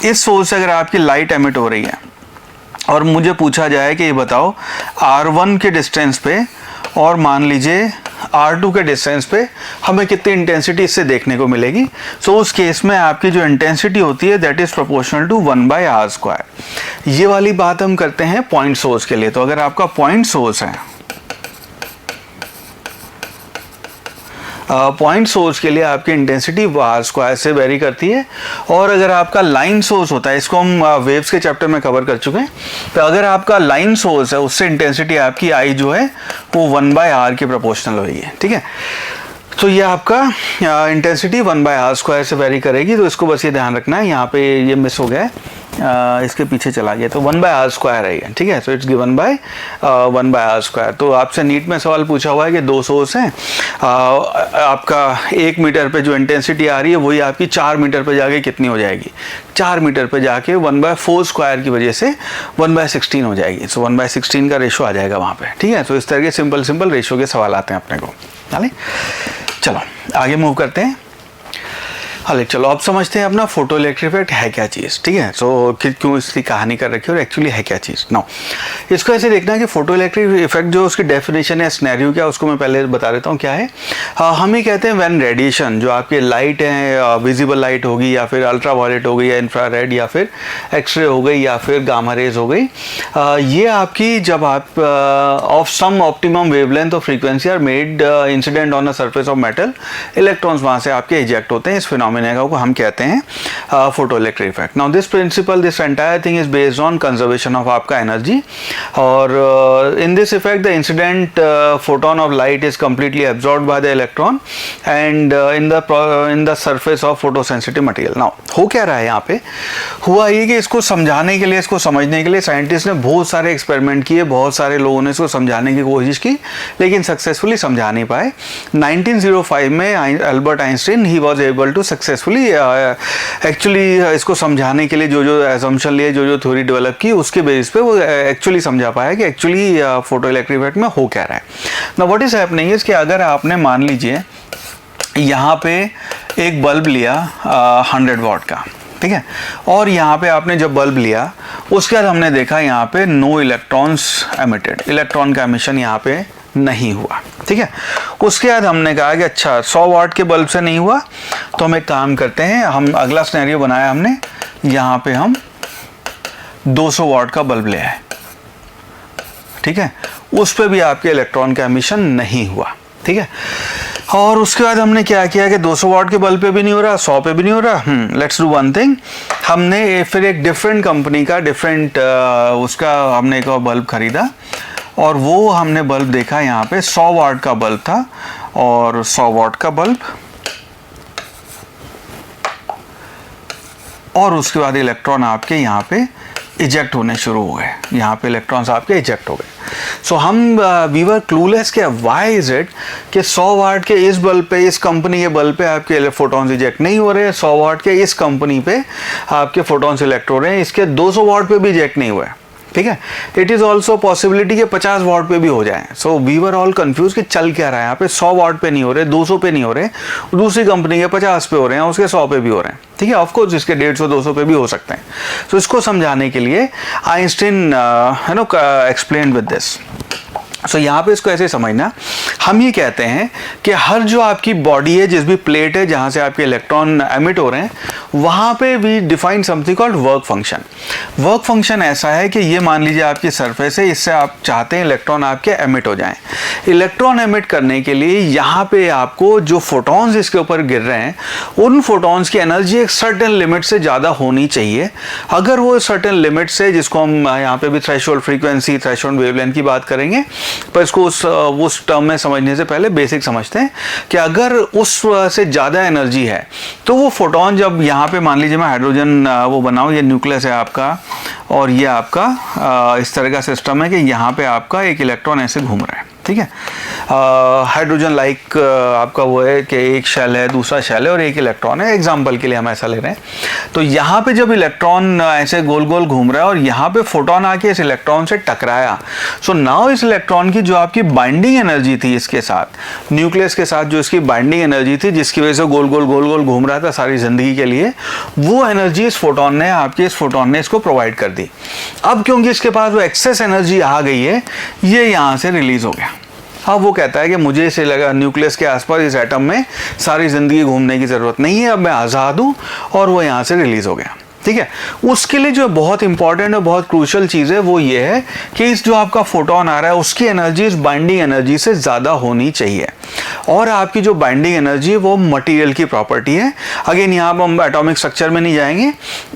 इस सोर्स से अगर आपकी लाइट एमिट हो रही है और मुझे पूछा जाए कि ये बताओ R1 के डिस्टेंस पे और मान लीजिए R2 के डिस्टेंस पे हमें कितनी इंटेंसिटी इससे देखने को मिलेगी। सो उस केस में आपकी जो इंटेंसिटी होती है that is proportional to 1/r²। ये वाली बात हम करते हैं पॉइंट सोर्स के लिए। तो अगर आपका पॉइंट सोर्स है, पॉइंट सोर्स के लिए आपकी इंटेंसिटी r² से वेरी करती है। और अगर आपका लाइन सोर्स होता है, इसको हम वेव्स के चैप्टर में कवर कर चुके हैं, तो अगर आपका लाइन सोर्स है उससे इंटेंसिटी आपकी I जो है वो 1/r के प्रोपोर्शनल होगी, ठीक है। तो ये आपका इंटेंसिटी 1/r² से वेरी करेगी। तो इसको बस ये ध्यान रखना है, यहाँ पे ये मिस हो गया है, इसके पीछे चला गया, तो 1/r² है, ठीक है। So it's given by 1/r²। तो आपसे नीट में सवाल पूछा हुआ है कि 2 सोर्स हैं, आपका 1 मीटर पे जो इंटेंसिटी आ रही है वही आपकी 4 मीटर पे जाके कितनी हो जाएगी, 4 मीटर पे जाके 1/4² की वजह से 1/16 हो जाएगी। सो 1/16 का रेशो आ जाएगा वहाँ पे, ठीक है। तो इस तरह के सिंपल रेशो के सवाल आते हैं अपने को, है। चलो आगे मूव करते हैं। हाल चलो अब समझते हैं अपना फोटो इलेक्ट्रिक इफेक्ट है क्या चीज़, ठीक है। सो क्यों इसकी कहानी कर रखी है और एक्चुअली है क्या चीज़। नो, इसको ऐसे देखना है कि फोटो इलेक्ट्रिक इफेक्ट जो उसकी डेफिनेशन है, सिनेरियो क्या, उसको मैं पहले बता देता हूँ क्या है। हम ही कहते हैं व्हेन रेडिएशन, जो आपकी लाइट है, विजिबल लाइट होगी या फिर अल्ट्रा वायलेट हो गई या इंफ्रारेड या फिर एक्सरे हो गई या फिर गामा रेज हो गई, ये आपकी जब आप ऑफ सम ऑप्टिमम वेवलेंथ और frequency are made incident on a surface of metal, electrons वहाँ से आपके इजेक्ट होते हैं। इस फिनोमेना को हम कहते हैं photo electric effect. Now this principle, this entire thing is based on conservation of आपका एनर्जी। और in this effect the incident photon of light is completely absorbed by the electron and in the surface of photo sensitive material. Now हो क्या रहा है यहाँ पे, हुआ ये कि इसको समझाने के लिए, इसको समझने के लिए साइंटिस्ट ने बहुत सारे एक्सपेरिमेंट किए, बहुत सारे लोगों ने इसको समझाने की कोशिश की, लेकिन सक्सेसफुली समझा नहीं पाए। 1905 में Albert Einstein he was able to successfully successfully actually इसको समझाने के लिए जो जो एजम्पशन लिए, जो जो थ्योरी डेवलप की, उसके बेसिस पे वो एक्चुअली समझा पाया कि एक्चुअली फोटो इलेक्ट्रिक इफेक्ट में हो क्या रहा है। ना व्हाट इज हैपनिंग इज कि अगर आपने मान लीजिए यहाँ पे एक बल्ब लिया 100 वाट का, ठीक है, और यहाँ पे आपने जब बल्ब लिया उसके बाद हमने देखा यहाँ पे नो इलेक्ट्रॉन्स एमिटेड, इलेक्ट्रॉन का एमिशन यहाँ पे नहीं हुआ, ठीक है। उसके बाद हमने कहा कि अच्छा 100 वाट के बल्ब से नहीं हुआ तो हम एक काम करते हैं, हम अगला सिनेरियो बनाया हमने, यहाँ पे हम 200 वाट का बल्ब ले आए, ठीक है, उस पे भी आपके इलेक्ट्रॉन का एमिशन नहीं हुआ, ठीक है। और उसके बाद हमने क्या किया कि 200 वाट के बल्ब पे भी नहीं हो रहा, 100 पे भी नहीं हो रहा, लेट्स डू वन थिंग, हमने फिर एक डिफरेंट कंपनी का उसका हमने एक और बल्ब खरीदा और वो हमने बल्ब देखा यहाँ पे 100 वाट का बल्ब था, और 100 वाट का बल्ब, और उसके बाद इलेक्ट्रॉन आपके यहाँ पे इजेक्ट होने शुरू हो गए, यहाँ पे इलेक्ट्रॉन्स आपके इजेक्ट हो गए। सो हम वी वर क्लूलेस कि व्हाई इज इट कि 100 वाट के इस बल्ब पे, इस कंपनी के बल्ब पे आपके फोटॉन्स इजेक्ट नहीं हो रहे, 100 वाट के इस कंपनी पे आपके फोटॉन्स इलेक्ट हो रहे हैं, इसके 200 वाट पे भी इजेक्ट नहीं हुए, ठीक है। इट इज ऑल्सो पॉसिबिलिटी कि 50 वाट पे भी हो जाए। So we were all confuse कि चल क्या रहा है, यहाँ पे 100 वाट पे नहीं हो रहे, 200 पे नहीं हो रहे, दूसरी कंपनी के 50 पे हो रहे हैं, उसके 100 पे भी हो रहे हैं, ठीक है। ऑफकोर्स इसके 150 200 पे भी हो सकते हैं। सो इसको समझाने के लिए आइंस्टीन एक्सप्लेन विद दिस। सो यहाँ पे इसको ऐसे समझना, हम ये कहते हैं कि हर जो आपकी बॉडी है, जिस भी प्लेट है जहाँ से आपके इलेक्ट्रॉन एमिट हो रहे हैं, वहाँ पे we define something called work function. Work function ऐसा है कि ये मान लीजिए आपकी सरफेस है, इससे आप चाहते हैं इलेक्ट्रॉन आपके एमिट हो जाएं। इलेक्ट्रॉन एमिट करने के लिए यहाँ पे आपको जो फोटॉन्स इसके ऊपर गिर रहे हैं, उन फोटॉन्स की एनर्जी एक सर्टेन लिमिट से ज़्यादा होनी चाहिए। अगर वो सर्टेन लिमिट से, जिसको हम यहाँ पे भी थ्रेशोल्ड फ्रीक्वेंसी, थ्रेशोल्ड वेवलेंथ की बात करेंगे, पर इसको उस टर्म में समझने से पहले बेसिक समझते हैं कि अगर उस से ज़्यादा एनर्जी है तो वो फोटोन, जब यहाँ पे मान लीजिए मैं हाइड्रोजन वो बनाऊँ, ये न्यूक्लियस है आपका और ये आपका इस तरह का सिस्टम है कि यहाँ पे आपका एक इलेक्ट्रॉन ऐसे घूम रहा है, ठीक है। हाइड्रोजन लाइक आपका वो है कि एक शेल है, दूसरा शेल है और एक इलेक्ट्रॉन है, एग्जांपल के लिए हम ऐसा ले रहे हैं। तो यहाँ पे जब इलेक्ट्रॉन ऐसे गोल गोल घूम रहा है और यहाँ पे फोटोन आके इस इलेक्ट्रॉन से टकराया, सो नाउ इस इलेक्ट्रॉन की जो आपकी बाइंडिंग एनर्जी थी इसके साथ, न्यूक्लियस के साथ जो इसकी बाइंडिंग एनर्जी थी, जिसकी वजह से गोल गोल घूम रहा था सारी जिंदगी के लिए, वो एनर्जी इस फोटोन ने इसको प्रोवाइड कर दी। अब क्योंकि इसके पास वो एक्सेस एनर्जी आ गई है, ये यहाँ से रिलीज हो गया। अब वो कहता है कि मुझे इसे लगा न्यूक्लियस के आसपास इस एटम में सारी जिंदगी घूमने की जरूरत नहीं है, अब मैं आज़ाद हूँ, और वो यहाँ से रिलीज हो गया, ठीक है। उसके लिए जो बहुत इंपॉर्टेंट और बहुत क्रूशियल चीज़ है वो ये है कि इस जो आपका फोटोन आ रहा है उसकी एनर्जी इस बाइंडिंग एनर्जी से ज़्यादा होनी चाहिए, और आपकी जो बाइंडिंग एनर्जी है वो मटेरियल की प्रॉपर्टी है। अगेन यहाँ पर हम एटॉमिक स्ट्रक्चर में नहीं जाएंगे,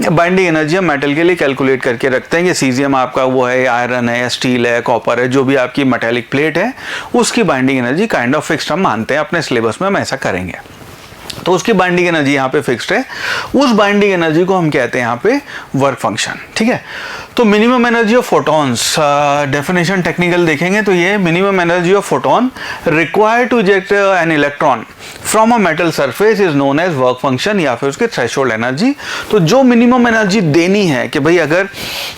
बाइंडिंग एनर्जी हम मेटल के लिए कैलकुलेट करके रखते हैं कि सीजियम आपका वो है, आयरन है, स्टील है, कॉपर है, जो भी आपकी मेटेलिक प्लेट है उसकी binding energy kind of fixed हम मानते हैं, अपने सिलेबस में हम ऐसा करेंगे। तो उसकी बाइंडिंग एनर्जी यहाँ पे फिक्स्ड है, उस बाइंडिंग एनर्जी को हम कहते हैं यहाँ पे वर्क फंक्शन, ठीक है। तो minimum energy of photons, definition technical देखेंगे तो ये minimum energy of photon required to eject an electron from a metal surface is known as work function, या फिर उसकी थ्रेशोल्ड एनर्जी। तो जो मिनिमम एनर्जी देनी है कि भाई अगर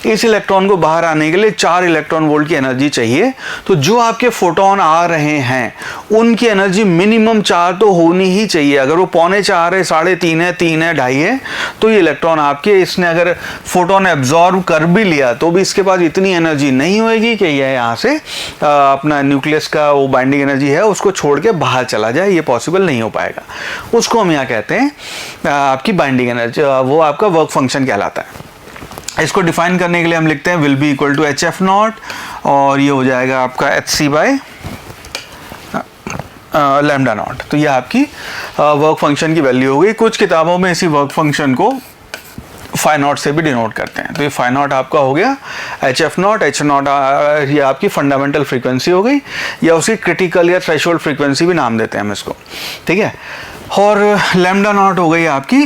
इस इलेक्ट्रॉन को बाहर आने के लिए 4 इलेक्ट्रॉन वोल्ट की एनर्जी चाहिए, तो जो आपके फोटोन आ रहे हैं उनकी एनर्जी मिनिमम 4 तो होनी ही चाहिए। अगर वो 3.25 है, 3.5 है, 3 है, 2.5 है, तो ये इलेक्ट्रॉन आपके, इसने अगर फोटोन एब्जॉर्ब कर भी लिया तो भी इसके पास इतनी एनर्जी नहीं होगी कि यह यहाँ से अपना न्यूक्लियस का वो बाइंडिंग एनर्जी है उसको छोड़ के बाहर चला जाए, ये पॉसिबल नहीं हो पाएगा। उसको हम यहाँ कहते हैं आपकी बाइंडिंग एनर्जी, वो आपका वर्क फंक्शन कहलाता है। इसको डिफाइन करने के लिए हम लिखते हैं will be equal to HF0, और ये हो जाएगा आपका HC बाय लैम्डा नॉट। तो ये आपकी वर्क फंक्शन की वैल्यू हो गई। कुछ किताबों में इसी वर्क फंक्शन को फाई नॉट से भी डिनोट करते हैं। तो ये फाई नॉट आपका हो गया HF नॉट, H नॉट ये आपकी फंडामेंटल फ्रीक्वेंसी हो गई, या उसकी क्रिटिकल या थ्रेशोल्ड फ्रीक्वेंसी भी नाम देते हैं हम इसको, ठीक है। और लैम्डा नॉट हो गई आपकी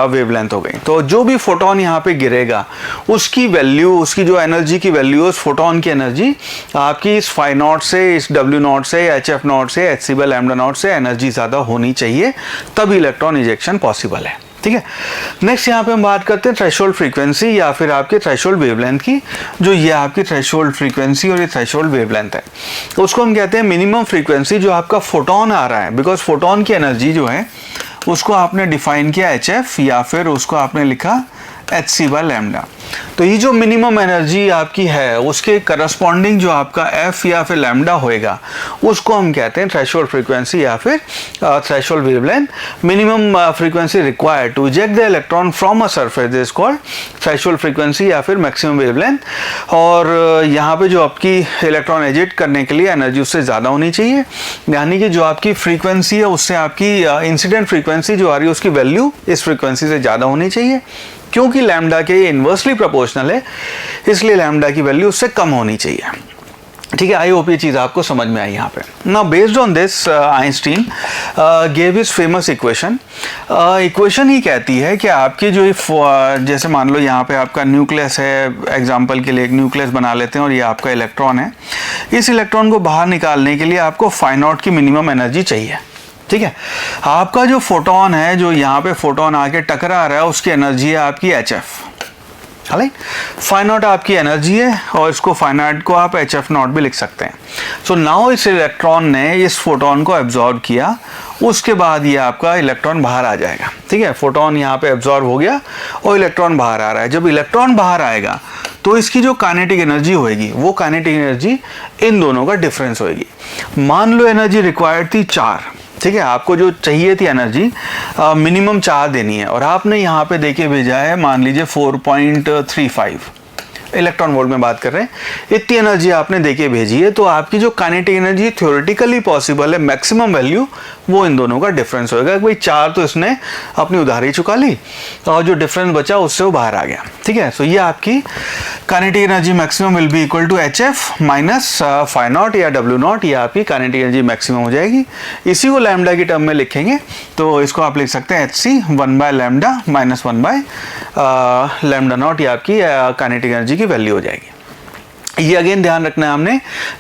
वेवलेंथ हो गई। तो जो भी फोटोन यहाँ पे गिरेगा उसकी वैल्यू, उसकी जो एनर्जी की वैल्यू, उस फोटोन की एनर्जी आपकी इस फाई नॉट से, इस W नॉट से, HF नॉट से, HC बाय लैम्डा नॉट से एनर्जी ज़्यादा होनी चाहिए, तब इलेक्ट्रॉन इजेक्शन पॉसिबल है, ठीक है। नेक्स्ट यहाँ पे हम बात करते हैं थ्रेशोल्ड फ्रीक्वेंसी या फिर आपके थ्रेशोल्ड वेवलेंथ की। जो ये आपकी थ्रेशोल्ड फ्रीक्वेंसी और ये थ्रेशोल्ड वेवलेंथ है, तो उसको हम कहते हैं मिनिमम फ्रीक्वेंसी जो आपका फोटोन आ रहा है, बिकॉज फोटोन की एनर्जी जो है उसको आपने डिफाइन किया HF या फिर उसको आपने लिखा HC बाय लैम्डा। तो ये जो मिनिमम एनर्जी आपकी है उसके करस्पॉन्डिंग जो आपका F या फिर लैम्डा होएगा उसको हम कहते हैं थ्रेशोल्ड फ्रीक्वेंसी या फिर threshold wavelength. Minimum frequency required to eject the electron from a surface this is called threshold frequency या फिर मैक्सिमम वेवलेंथ। और यहाँ पे जो आपकी इलेक्ट्रॉन एजेक्ट करने के लिए एनर्जी उससे ज़्यादा होनी चाहिए, यानी कि जो आपकी फ्रीक्वेंसी है उससे आपकी इंसिडेंट फ्रीक्वेंसी जो आ रही है उसकी वैल्यू इस फ्रीक्वेंसी से ज़्यादा होनी चाहिए। क्योंकि लैम्डा के इन्वर्सली प्रोपोर्शनल है, इसलिए लैम्डा की वैल्यू उससे कम होनी चाहिए, ठीक है। आई होप ये चीज़ आपको समझ में आई यहाँ पे। Now based on this Einstein gave his famous equation. Equation ही कहती है कि आपकी जो जैसे मान लो यहाँ पे आपका न्यूक्लियस है, एग्जांपल के लिए एक न्यूक्लियस बना लेते हैं और ये आपका इलेक्ट्रॉन है। इस इलेक्ट्रॉन को बाहर निकालने के लिए आपको फाई नॉट की मिनिमम एनर्जी चाहिए, ठीक है। आपका जो फोटोन है, जो यहाँ पे फोटोन आके टकरा रहा है, उसकी एनर्जी है आपकी HF, राइट। फाई नॉट आपकी एनर्जी है और इसको फाई नॉट को आप HF नॉट भी लिख सकते हैं। सो नाउ इस इलेक्ट्रॉन ने इस फोटोन को एब्जॉर्ब किया, उसके बाद ये आपका इलेक्ट्रॉन बाहर आ जाएगा, ठीक है। फोटोन यहाँ पे एब्जॉर्ब हो गया और इलेक्ट्रॉन बाहर आ रहा है। जब इलेक्ट्रॉन बाहर आएगा तो इसकी जो काइनेटिक एनर्जी होएगी वो काइनेटिक एनर्जी इन दोनों का डिफरेंस होएगी। मान लो एनर्जी रिक्वायर्ड थी 4, ठीक है। आपको जो चाहिए थी एनर्जी मिनिमम 4 देनी है और आपने यहाँ पे देके भेजा है मान लीजिए 4.35 इलेक्ट्रॉन वोल्ट में बात कर रहे हैं, इतनी एनर्जी आपने देके भेजी है। तो आपकी जो काइनेटिक एनर्जी थ्योरेटिकली पॉसिबल है, मैक्सिमम वैल्यू, वो इन दोनों का डिफरेंस होएगा। भाई 4 तो इसने अपनी उधारी चुका ली और जो डिफरेंस बचा उससे वो बाहर आ गया, ठीक है। सो ये आपकी kinetic energy maximum will be equal to HF minus phi not या W नॉट, ये आपकी काइनेटिक एनर्जी मैक्सिमम हो जाएगी। इसी को लैम्डा की टर्म में लिखेंगे तो इसको आप लिख सकते हैं HC 1 by lambda minus 1 by lambda naught, ये आपकी काइनेटिक एनर्जी की वैल्यू हो जाएगी। ये अगेन ध्यान रखना है हमने,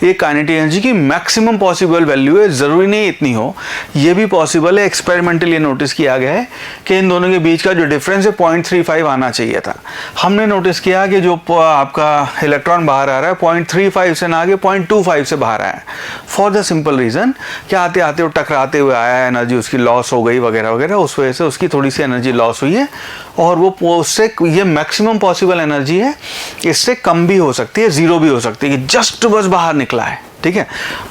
ये काइनेटिक एनर्जी की मैक्सिमम पॉसिबल वैल्यू है, ज़रूरी नहीं इतनी हो, ये भी पॉसिबल है। एक्सपेरिमेंटली नोटिस किया गया है कि इन दोनों के बीच का जो डिफरेंस है 0.35 आना चाहिए था। हमने नोटिस किया कि जो आपका इलेक्ट्रॉन बाहर आ रहा है 0.35 से ना आगे 0.25 से बाहर आया है, फॉर द सिंपल रीज़न कि आते आते वो टकराते हुए आया है, एनर्जी उसकी लॉस हो गई वगैरह वगैरह, उस वजह से उसकी थोड़ी सी एनर्जी लॉस हुई है और वो उससे ये मैक्सिमम पॉसिबल एनर्जी है, इससे कम भी हो सकती है, ज़ीरो भी हो सकती है कि जस्ट बस बाहर निकला है, ठीक है।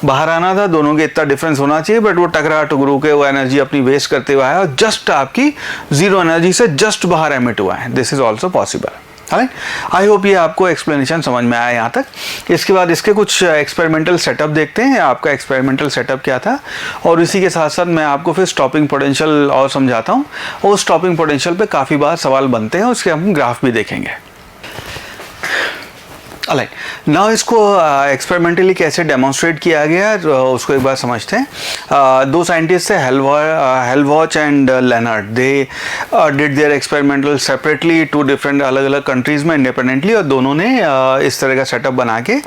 बाहर आना था, दोनों के इतना डिफरेंस होना चाहिए, बट वो टकरा टुकरू के वो एनर्जी अपनी वेस्ट करते हुए आया और जस्ट आपकी जीरो एनर्जी से जस्ट बाहर एमिट हुआ है। This is also possible. I hope ये आपको एक्सप्लेनेशन समझ में आया यहाँ तक। इसके बाद इसके कुछ एक्सपेरिमेंटल सेटअप देखते हैं, आपका एक्सपेरिमेंटल सेटअप क्या था, और इसी के साथ साथ मैं आपको फिर स्टॉपिंग पोटेंशियल और समझाता हूँ। और स्टॉपिंग पोटेंशियल पे काफ़ी बार सवाल बनते हैं, उसके हम ग्राफ भी देखेंगे। नाउ इसको एक्सपेरिमेंटली कैसे डेमोन्स्ट्रेट किया गया उसको एक बार समझते हैं। दो साइंटिस्ट थे, Hallwachs and Lenard. They did their experimental separately, 2 different अलग अलग कंट्रीज़ में इंडिपेंडेंटली, और दोनों ने इस तरह का सेटअप बना के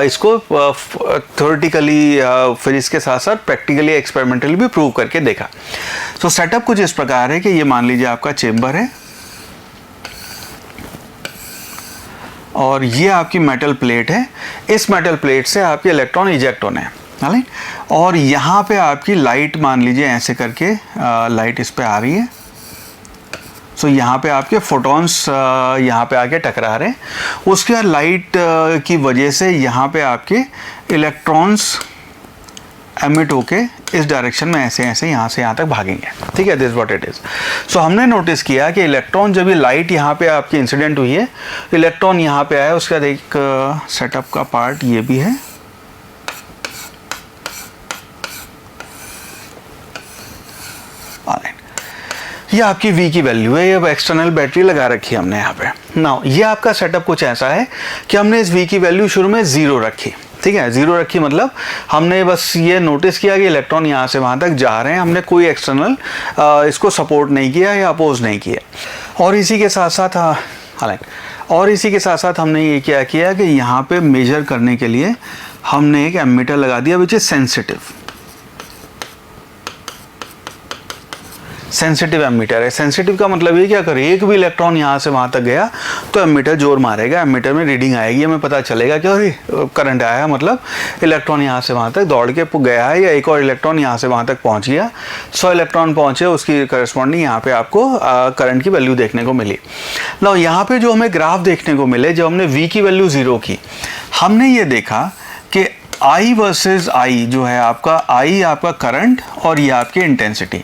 इसको थ्योरेटिकली फिर इसके साथ साथ प्रैक्टिकली एक्सपेरिमेंटली भी प्रूव करके देखा। तो सेटअप कुछ इस प्रकार है कि ये मान लीजिए आपका चेम्बर है और ये आपकी मेटल प्लेट है, इस मेटल प्लेट से आपके इलेक्ट्रॉन इजेक्ट होने हैं, और यहाँ पे आपकी लाइट मान लीजिए ऐसे करके लाइट इस पे आ रही है। सो यहाँ पे आपके फोटॉन्स यहाँ पे आके टकरा रहे हैं, उसके बाद लाइट की वजह से यहाँ पे आपके इलेक्ट्रॉन्स एमिट होके इस डायरेक्शन में ऐसे ऐसे यहाँ से यहाँ तक भागेंगे, ठीक है। This what it is. So हमने नोटिस किया कि इलेक्ट्रॉन जब ये लाइट यहाँ पे आपकी इंसिडेंट हुई है, इलेक्ट्रॉन यहाँ पे आया, उसका एक सेटअप का पार्ट ये भी है, ये आपकी V की वैल्यू है, ये अब एक्सटर्नल बैटरी लगा रखी है हमने यहाँ पे। नाउ ये आपका सेटअप कुछ ऐसा है कि हमने इस V की वैल्यू शुरू में 0 रखी, ठीक है, 0 रखी मतलब हमने बस ये नोटिस किया कि इलेक्ट्रॉन यहाँ से वहाँ तक जा रहे हैं, हमने कोई एक्सटर्नल इसको सपोर्ट नहीं किया या अपोज नहीं किया। और इसी के साथ साथ हमने ये क्या किया कि यहाँ पे मेजर करने के लिए हमने एक एमीटर लगा दिया विच इज सेंसिटिव एमीटर है। सेंसिटिव का मतलब ये कि अगर एक भी इलेक्ट्रॉन यहाँ से वहाँ तक गया तो एमीटर जोर मारेगा, एमीटर में रीडिंग आएगी, हमें पता चलेगा कि अरे करंट आया, मतलब इलेक्ट्रॉन यहाँ से वहाँ तक दौड़ के गया है, या एक और इलेक्ट्रॉन यहाँ से वहाँ तक पहुँच गया। 100 इलेक्ट्रॉन पहुँचे, उसकी करस्पॉन्डिंग यहाँ पे आपको करंट की वैल्यू देखने को मिली। ना यहाँ पे जो हमें ग्राफ देखने को मिले, जब हमने V की वैल्यू 0 की, हमने ये देखा कि I वर्सेस I जो है आपका, I आपका करंट और ये आपकी इंटेंसिटी,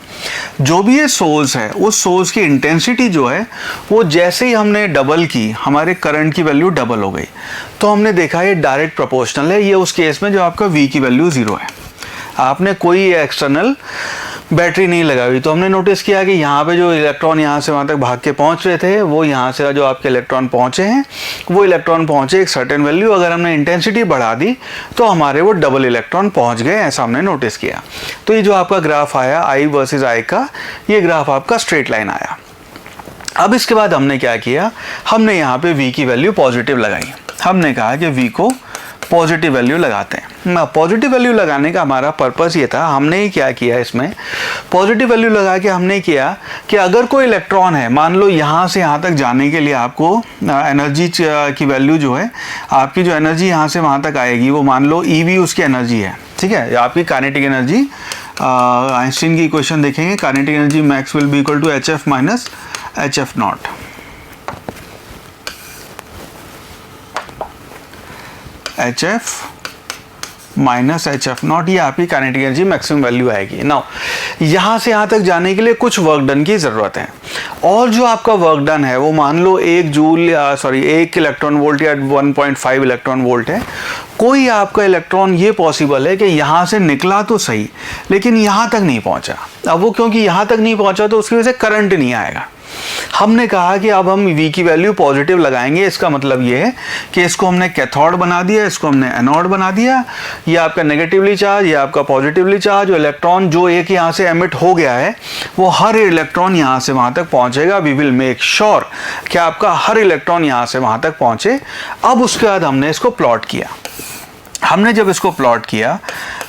जो भी ये सोर्स है उस सोर्स की इंटेंसिटी जो है वो जैसे ही हमने डबल की, हमारे करंट की वैल्यू डबल हो गई। तो हमने देखा ये डायरेक्ट प्रोपोर्शनल है, ये उस केस में जो आपका V की वैल्यू 0 है, आपने कोई एक्सटर्नल बैटरी नहीं लगाई हुई। तो हमने नोटिस किया कि यहाँ पे जो इलेक्ट्रॉन यहाँ से वहाँ तक भाग के पहुँच रहे थे, वो यहाँ से जो आपके इलेक्ट्रॉन पहुँचे हैं, वो इलेक्ट्रॉन पहुँचे एक सर्टेन वैल्यू, अगर हमने इंटेंसिटी बढ़ा दी तो हमारे वो डबल इलेक्ट्रॉन पहुँच गए, ऐसा हमने नोटिस किया। तो ये जो आपका ग्राफ आया I वर्सेस I का, ये ग्राफ आपका स्ट्रेट लाइन आया। अब इसके बाद हमने क्या किया, हमने यहाँ पे V की वैल्यू पॉजिटिव लगाई। हमने कहा कि V को पॉजिटिव वैल्यू लगाते हैं। ना पॉजिटिव वैल्यू लगाने का हमारा पर्पस ये था, हमने ही क्या किया इसमें, पॉजिटिव वैल्यू लगा के हमने किया कि अगर कोई इलेक्ट्रॉन है, मान लो यहाँ से यहाँ तक जाने के लिए आपको एनर्जी की वैल्यू जो है, आपकी जो एनर्जी यहाँ से वहाँ तक आएगी, वो मान लो EV उसकी एनर्जी है, ठीक है, आपकी काइनेटिक एनर्जी, आइंस्टीन की इक्वेशन देखेंगे, kinetic energy max will be equal to HF minus HF not. HF minus HF not, ये आपकी काइनेटिक एनर्जी मैक्सिमम वैल्यू आएगी। नाउ यहाँ से यहाँ तक जाने के लिए कुछ वर्क डन की ज़रूरत है, और जो आपका वर्क डन है वो मान लो 1 जूल या 1 इलेक्ट्रॉन वोल्ट या 1.5 इलेक्ट्रॉन वोल्ट है। कोई आपका इलेक्ट्रॉन ये पॉसिबल है कि यहाँ से निकला तो सही, लेकिन यहाँ तक नहीं पहुँचा। अब वो क्योंकि यहाँ तक नहीं पहुँचा तो उसकी वजह से करंट नहीं आएगा। हमने कहा कि अब हम V की वैल्यू पॉजिटिव लगाएंगे। इसका मतलब ये है कि इसको हमने कैथोड बना दिया, इसको हमने एनोड बना दिया। ये आपका नेगेटिवली चार्ज, ये आपका पॉजिटिवली चार्ज। इलेक्ट्रॉन जो एक यहाँ से एमिट हो गया है, वो हर इलेक्ट्रॉन यहाँ से वहाँ तक पहुँचेगा। वी विल मेक श्योर कि आपका हर इलेक्ट्रॉन यहाँ से वहाँ तक पहुँचे। अब उसके बाद हमने इसको प्लॉट किया। हमने जब इसको प्लॉट किया,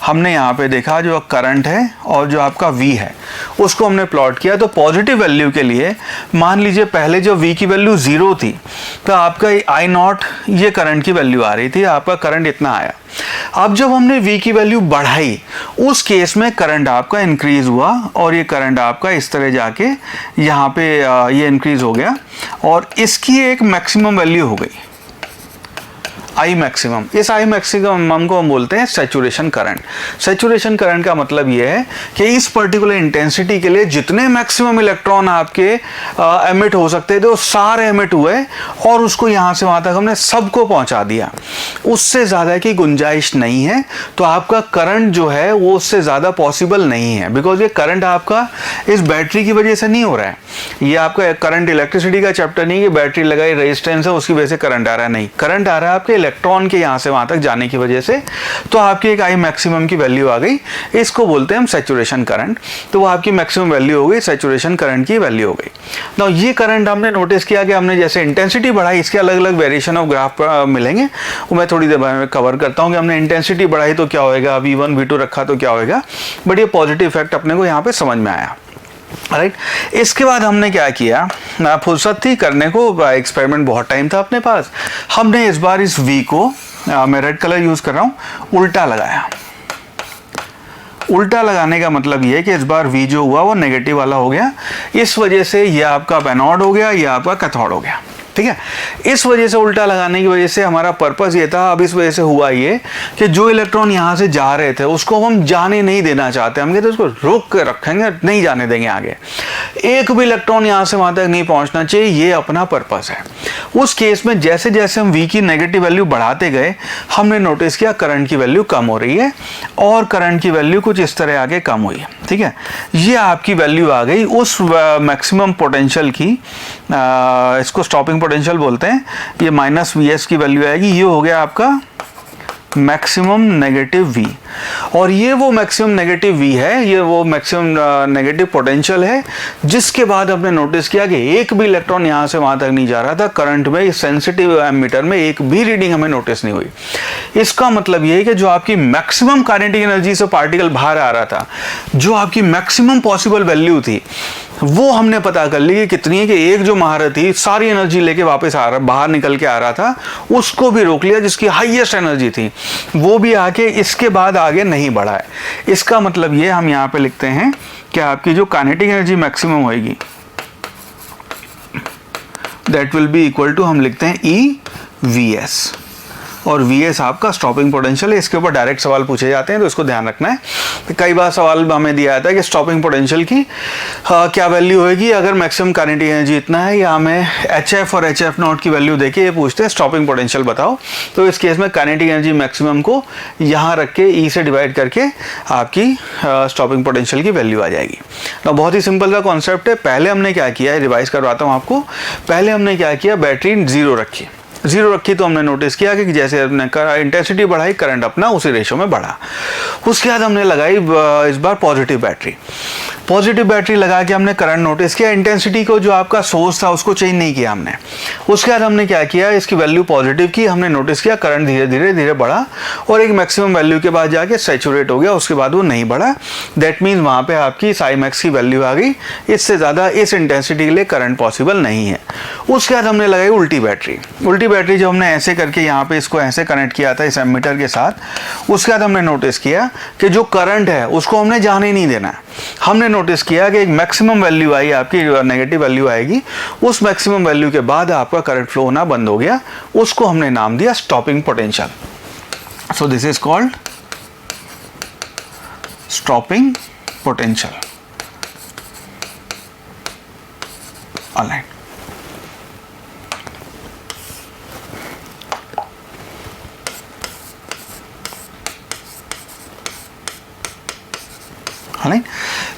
हमने यहाँ पे देखा जो करंट है और जो आपका V है उसको हमने प्लॉट किया। तो पॉजिटिव वैल्यू के लिए मान लीजिए पहले जो V की वैल्यू 0 थी तो आपका I नॉट ये करंट की वैल्यू आ रही थी, आपका करंट इतना आया। अब जब हमने V की वैल्यू बढ़ाई, उस केस में करंट आपका इंक्रीज हुआ और ये करंट आपका इस तरह जाके यहाँ पे ये इंक्रीज हो गया और इसकी एक मैक्सिमम वैल्यू हो गई I मैक्सिमम। इस I मैक्सिमम को हम बोलते हैं सैचुरेशन करंट। सैचुरेशन करंट का मतलब ये है कि इस पर्टिकुलर इंटेंसिटी के लिए जितने मैक्सिमम इलेक्ट्रॉन आपके एमिट हो सकते थे वो सारे एमिट हुए और उसको यहाँ से वहाँ तक हमने सबको पहुँचा दिया। उससे ज़्यादा की गुंजाइश नहीं है। तो आपका करंट जो है वो उससे ज़्यादा पॉसिबल नहीं है, बिकॉज ये करंट आपका इस बैटरी की वजह से नहीं हो रहा है। ये आपका करंट इलेक्ट्रिसिटी का चैप्टर नहीं कि बैटरी लगाई, रेजिस्टेंस है, उसकी वजह से करंट आ रहा है। नहीं, करंट आ रहा है आपके इलेक्ट्रॉन के यहाँ से वहाँ तक जाने की वजह से। तो आपकी एक I मैक्सिमम की वैल्यू आ गई, इसको बोलते हैं हम सैचुरेशन करंट। तो वो आपकी मैक्सिमम वैल्यू हो गई, सैचुरेशन करंट की वैल्यू हो गई। तो ये करंट हमने नोटिस किया कि हमने जैसे इंटेंसिटी बढ़ाई, इसके अलग अलग वेरिएशन ऑफ ग्राफ मिलेंगे, वो मैं थोड़ी देर में कवर करता हूँ कि हमने इंटेंसिटी बढ़ाई तो क्या होएगा, V1 V2 रखा तो क्या होएगा। बट ये पॉजिटिव इफेक्ट अपने को यहाँ पे समझ में आया। राइट, इसके बाद हमने क्या किया, फुर्सत थी करने को, एक्सपेरिमेंट बहुत टाइम था अपने पास। हमने इस बार इस V को, मैं रेड कलर यूज कर रहा हूँ, उल्टा लगाया। उल्टा लगाने का मतलब ये है कि इस बार V जो हुआ वो नेगेटिव वाला हो गया। इस वजह से ये आपका एनोड हो गया, ये आपका कैथोड हो गया। ठीक है। इस वजह से उल्टा लगाने की वजह से हमारा पर्पस ये था, अब इस वजह से हुआ ये कि जो इलेक्ट्रॉन यहाँ से जा रहे थे उसको हम जाने नहीं देना चाहते, हम कहते उसको रोक के रखेंगे, नहीं जाने देंगे आगे, एक भी इलेक्ट्रॉन यहाँ से वहाँ तक नहीं पहुँचना चाहिए, ये अपना पर्पस है। उस केस में जैसे जैसे हम V की नेगेटिव वैल्यू बढ़ाते गए हमने नोटिस किया करंट की वैल्यू कम हो रही है और करंट की वैल्यू कुछ इस तरह आगे कम हुई है। ठीक है, ये आपकी वैल्यू आ गई उस मैक्सिमम पोटेंशियल की, इसको स्टॉपिंग पोटेंशियल बोलते हैं, ये -Vs की वैल्यू आएगी, ये हो गया आपका मैक्सिमम नेगेटिव V। और ये वो मैक्सिमम नेगेटिव V है, ये वो मैक्सिमम नेगेटिव पोटेंशियल है जिसके बाद हमने नोटिस किया कि एक भी इलेक्ट्रॉन यहाँ से वहाँ तक नहीं जा रहा था, करंट में इस सेंसिटिव एमीटर में एक भी रीडिंग हमें नोटिस नहीं हुई। इसका मतलब ये है कि जो आपकी मैक्सिमम काइनेटिक एनर्जी से पार्टिकल बाहर आ रहा था, जो आपकी मैक्सिमम पॉसिबल वैल्यू थी, वो हमने पता कर ली कि कितनी है, कि एक जो महारथी सारी एनर्जी लेके वापस आ रहा, बाहर निकल के आ रहा था, उसको भी रोक लिया जिसकी हाईएस्ट एनर्जी थी, वो भी आके इसके बाद आगे नहीं बढ़ा है। इसका मतलब ये हम यहाँ पे लिखते हैं कि आपकी जो काइनेटिक एनर्जी मैक्सिमम होगी that will be equal to, हम लिखते हैं EVS, और Vs आपका स्टॉपिंग पोटेंशियल है। इसके ऊपर डायरेक्ट सवाल पूछे जाते हैं तो इसको ध्यान रखना है। तो कई बार सवाल हमें दिया जाता है कि स्टॉपिंग पोटेंशियल की क्या वैल्यू होगी अगर मैक्सिमम काइनेटिक एनर्जी इतना है, या हमें HF और HF नॉट की वैल्यू देके ये पूछते हैं स्टॉपिंग पोटेंशियल बताओ। तो इस केस में काइनेटिक एनर्जी मैक्सिमम को यहाँ रख के E से डिवाइड करके आपकी स्टॉपिंग पोटेंशियल की वैल्यू आ जाएगी। तो बहुत ही सिंपल सा कॉन्सेप्ट है। पहले हमने क्या किया है, रिवाइज करवाता हूँ आपको। पहले हमने क्या किया, बैटरी 0 रखी, 0 रखी तो हमने नोटिस किया कि जैसे हमने इंटेंसिटी बढ़ाई करंट अपना उसी रेशो में बढ़ा। उसके बाद हमने लगाई इस बार पॉजिटिव बैटरी। पॉजिटिव बैटरी लगा के हमने करंट नोटिस किया, इंटेंसिटी को जो आपका सोर्स था उसको चेंज नहीं किया हमने। उसके बाद हमने क्या किया, इसकी वैल्यू पॉजिटिव की, हमने नोटिस किया करंट धीरे धीरे धीरे बढ़ा और एक मैक्सिमम वैल्यू के बाद जाके सैचुरेट हो गया, उसके बाद वो नहीं बढ़ा। दैट मीन्स वहाँ पे आपकी साई मैक्स की वैल्यू आ गई, इससे ज़्यादा इस इंटेंसिटी के लिए करंट पॉसिबल नहीं है। उसके बाद हमने लगाई उल्टी बैटरी। उल्टी बैटरी जो हमने ऐसे करके यहाँ पे इसको ऐसे कनेक्ट किया था इस एमीटर के साथ, उसके बाद हमने नोटिस किया कि जो करंट है उसको हमने जाने नहीं देना है। हमने नोटिस किया कि एक मैक्सिमम वैल्यू आई, आपकी नेगेटिव वैल्यू आएगी, उस मैक्सिमम वैल्यू के बाद आपका करंट फ्लो होना बंद हो गया, उसको हमने नाम दिया stopping potential. So this is called stopping potential. Alright,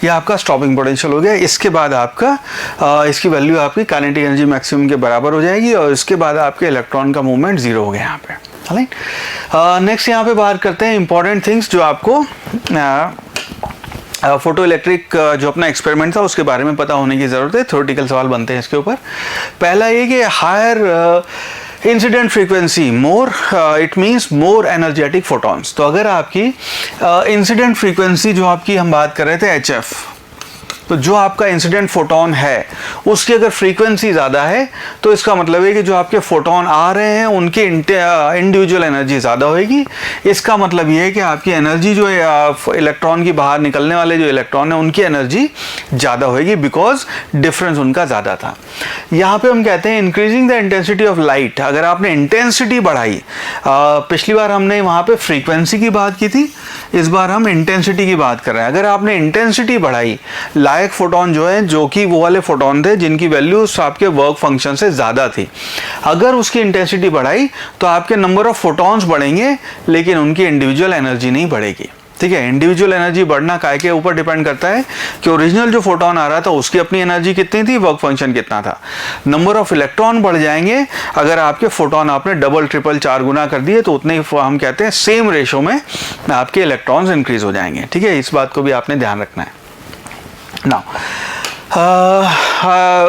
ये आपका स्टॉपिंग पोटेंशियल हो गया। इसके बाद आपका इसकी वैल्यू आपकी काइनेटिक एनर्जी मैक्सिमम के बराबर हो जाएगी और इसके बाद आपके इलेक्ट्रॉन का मूवमेंट 0 हो गया यहाँ पे। नेक्स्ट यहाँ पे बात करते हैं इंपॉर्टेंट थिंग्स जो आपको फोटो इलेक्ट्रिक जो अपना एक्सपेरिमेंट था उसके बारे में पता होने की ज़रूरत है। थ्योरेटिकल सवाल बनते हैं इसके ऊपर। पहला ये कि higher incident frequency more, it means more energetic photons. तो अगर आपकी इंसिडेंट फ्रीक्वेंसी जो आपकी हम बात कर रहे थे HF, तो जो आपका इंसिडेंट फोटोन है उसकी अगर फ्रीक्वेंसी ज़्यादा है तो इसका मतलब है कि जो आपके फोटोन आ रहे हैं उनकी इंडिविजुअल एनर्जी ज़्यादा होगी। इसका मतलब ये है कि आपकी एनर्जी जो है इलेक्ट्रॉन की बाहर निकलने वाले जो इलेक्ट्रॉन है उनकी एनर्जी ज़्यादा होगी, बिकॉज डिफरेंस उनका ज़्यादा था। यहाँ पे हम कहते हैं increasing the intensity of light. अगर आपने इंटेंसिटी बढ़ाई, पिछली बार हमने वहाँ पे फ्रीक्वेंसी की बात की थी, इस बार हम इंटेंसिटी की बात कर रहे हैं। अगर आपने इंटेंसिटी बढ़ाई, लायक फोटोन जो है, जो कि वो वाले फोटोन थे जिनकी वैल्यू आपके वर्क फंक्शन से ज़्यादा थी, अगर उसकी इंटेंसिटी बढ़ाई तो आपके नंबर ऑफ फोटॉन्स बढ़ेंगे लेकिन उनकी इंडिविजुअल एनर्जी नहीं बढ़ेगी। ठीक है, इंडिविजुअल एनर्जी बढ़ना काय के ऊपर डिपेंड करता है कि ओरिजिनल जो फोटोन आ रहा था उसकी अपनी एनर्जी कितनी थी, वर्क फंक्शन कितना था। नंबर ऑफ इलेक्ट्रॉन बढ़ जाएंगे अगर आपके फोटोन आपने डबल ट्रिपल 4 गुना कर दिए तो उतने ही हम कहते हैं सेम रेशो में आपके इलेक्ट्रॉन्स इंक्रीज हो जाएंगे। ठीक है, इस बात को भी आपने ध्यान रखना है। नाउ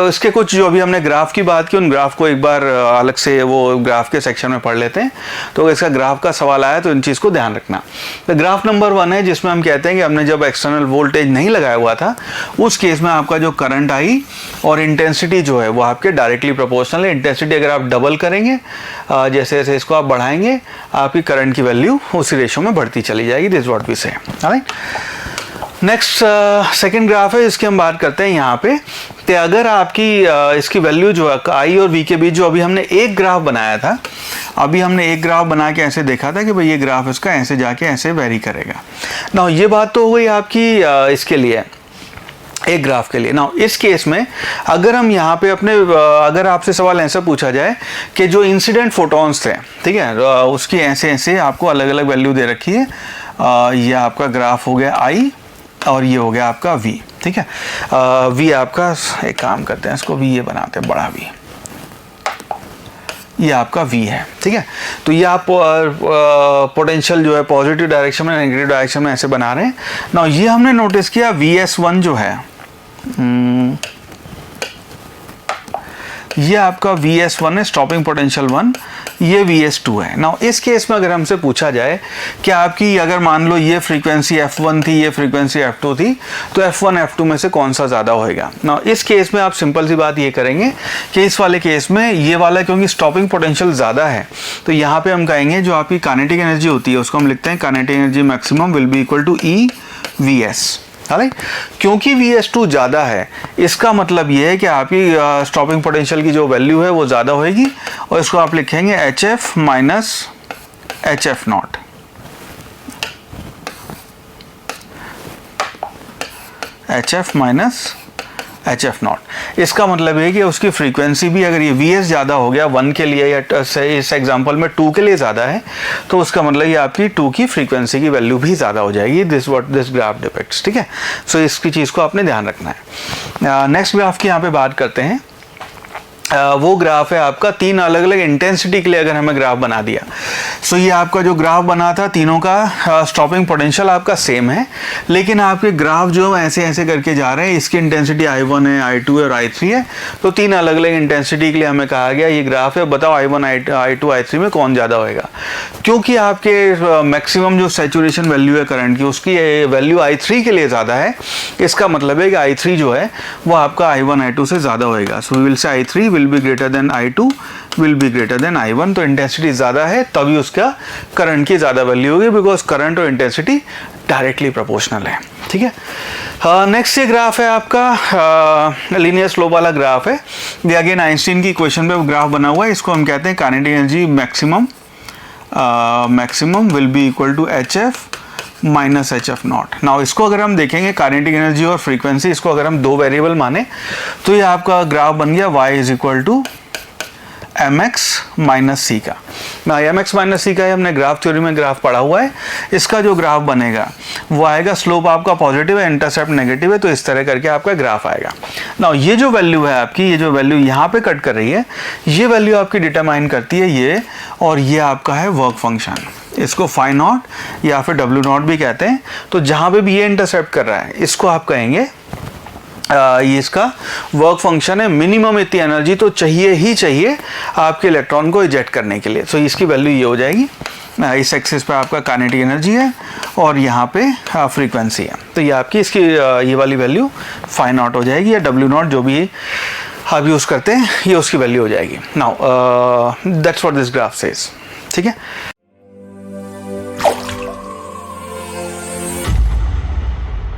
इसके कुछ जो अभी हमने ग्राफ की बात की, उन ग्राफ को एक बार अलग से वो ग्राफ के सेक्शन में पढ़ लेते हैं। तो इसका ग्राफ का सवाल आया तो इन चीज़ को ध्यान रखना। तो ग्राफ नंबर 1 है जिसमें हम कहते हैं कि हमने जब एक्सटर्नल वोल्टेज नहीं लगाया हुआ था उस केस में आपका जो करंट आई और इंटेंसिटी जो है वो आपके डायरेक्टली प्रोपोर्शनल है। इंटेंसिटी अगर आप डबल करेंगे, जैसे जैसे इसको आप बढ़ाएंगे, आपकी करंट की वैल्यू उसी रेशो में बढ़ती चली जाएगी। दिस व्हाट वी से। ऑलराइट, नेक्स्ट सेकंड ग्राफ है, इसकी हम बात करते हैं यहाँ पे कि अगर आपकी इसकी वैल्यू जो है आई और वी के बीच, जो अभी हमने एक ग्राफ बनाया था, अभी हमने एक ग्राफ बना के ऐसे देखा था कि भाई ये ग्राफ इसका ऐसे जाके ऐसे वेरी करेगा। ना ये बात तो हो गई आपकी इसके लिए, एक ग्राफ के लिए। ना इस केस में अगर हम यहाँ पे अपने अगर आपसे सवाल ऐसा पूछा जाए कि जो इंसिडेंट फोटॉन्स थे, ठीक है, उसकी ऐसे ऐसे आपको अलग अलग वैल्यू दे रखी है, ये आपका ग्राफ हो गया आई और ये हो गया आपका v, ठीक है। v आपका, एक काम करते हैं इसको v ये बनाते हैं बड़ा v, ये आपका v है, ठीक है। तो ये आप पोटेंशियल जो है पॉजिटिव डायरेक्शन में नेगेटिव डायरेक्शन में ऐसे बना रहे हैं ना। ये हमने नोटिस किया vs1 जो है, ये आपका vs1 है, स्टॉपिंग पोटेंशियल 1, ये vs2 है ना। इस केस में अगर हमसे पूछा जाए कि आपकी अगर मान लो ये फ्रीक्वेंसी f1 थी, ये फ्रीक्वेंसी f2 थी, तो f1 f2 में से कौन सा ज़्यादा होएगा ना। इस केस में आप सिंपल सी बात ये करेंगे कि इस वाले केस में ये वाला, क्योंकि स्टॉपिंग पोटेंशियल ज़्यादा है, तो यहाँ पे हम कहेंगे जो आपकी काइनेटिक एनर्जी होती है उसको हम लिखते हैं kinetic energy maximum will be equal to E V S. क्योंकि Vs2 ज़्यादा है, इसका मतलब ये है कि आपकी स्टॉपिंग पोटेंशियल की जो वैल्यू है वो ज़्यादा होएगी, और इसको आप लिखेंगे HF minus HF not. HF minus HF not, इसका मतलब है कि उसकी फ्रीक्वेंसी भी, अगर ये Vs ज़्यादा हो गया 1 के लिए या इस एग्जांपल में 2 के लिए ज़्यादा है, तो उसका मतलब ये आपकी 2 की फ्रीक्वेंसी की वैल्यू भी ज़्यादा हो जाएगी। This what this graph depicts, ठीक है। सो इसकी चीज़ को आपने ध्यान रखना है। नेक्स्ट ग्राफ की यहाँ पे बात करते हैं। वो ग्राफ है आपका, तीन अलग अलग इंटेंसिटी के लिए अगर हमें ग्राफ बना दिया, सो ये आपका जो ग्राफ बना था तीनों का स्टॉपिंग पोटेंशियल आपका सेम है, लेकिन आपके ग्राफ जो ऐसे ऐसे करके जा रहे हैं, इसकी इंटेंसिटी I1 है, I2 है और I3 है। तो तीन अलग अलग इंटेंसिटी के लिए हमें कहा गया ये ग्राफ है, बताओ I1 I2 I3 में कौन ज़्यादा होएगा। क्योंकि आपके मैक्सिमम जो सैचुरेशन वैल्यू है करंट की, उसकी वैल्यू I3 के लिए ज़्यादा है, इसका मतलब है कि I3 जो है वो आपका I1 I2 से ज़्यादा होएगा। So we will say I3 will be greater than I2 will be greater than I1। तो इंटेंसिटी ज़्यादा है तभी उसका करंट की ज़्यादा वैल्यू होगी, बिकॉज करंट और इंटेंसिटी डायरेक्टली प्रोपोर्शनल है, ठीक है। नेक्स्ट ये ग्राफ है आपका लीनियर स्लोप वाला ग्राफ है। ये अगेन आइंस्टीन की इक्वेशन पे ग्राफ बना हुआ है, इसको हम कहते हैं kinetic energy maximum will be equal to HF minus HF naught. Now इसको अगर हम देखेंगे काइनेटिक एनर्जी और फ्रीक्वेंसी, इसको अगर हम दो वेरिएबल माने, तो ये आपका ग्राफ बन गया y is equal to mx minus C का। ना mx माइनस सी का हमने ग्राफ थ्योरी में ग्राफ पढ़ा हुआ है। इसका जो ग्राफ बनेगा वो आएगा, स्लोप आपका पॉजिटिव है, इंटरसेप्ट नेगेटिव है, तो इस तरह करके आपका ग्राफ आएगा। ना ये जो वैल्यू है आपकी, ये जो वैल्यू यहाँ पे कट कर रही है, ये वैल्यू आपकी डिटरमाइन करती है ये, और ये आपका है वर्क फंक्शन, इसको फाई नॉट या फिर W नॉट भी कहते हैं। तो जहाँ पे भी ये इंटरसेप्ट कर रहा है, इसको आप कहेंगे ये इसका वर्क फंक्शन है। मिनिमम इतनी एनर्जी तो चाहिए ही चाहिए आपके इलेक्ट्रॉन को इजेक्ट करने के लिए। सो इसकी वैल्यू ये हो जाएगी। इस एक्सिस पे आपका काइनेटिक एनर्जी है और यहाँ पे फ्रीक्वेंसी है, तो ये आपकी इसकी ये वाली वैल्यू फाई नॉट हो जाएगी, या W नॉट जो भी आप यूज़ करते हैं, ये उसकी वैल्यू हो जाएगी। Now that's what this graph says, ठीक है।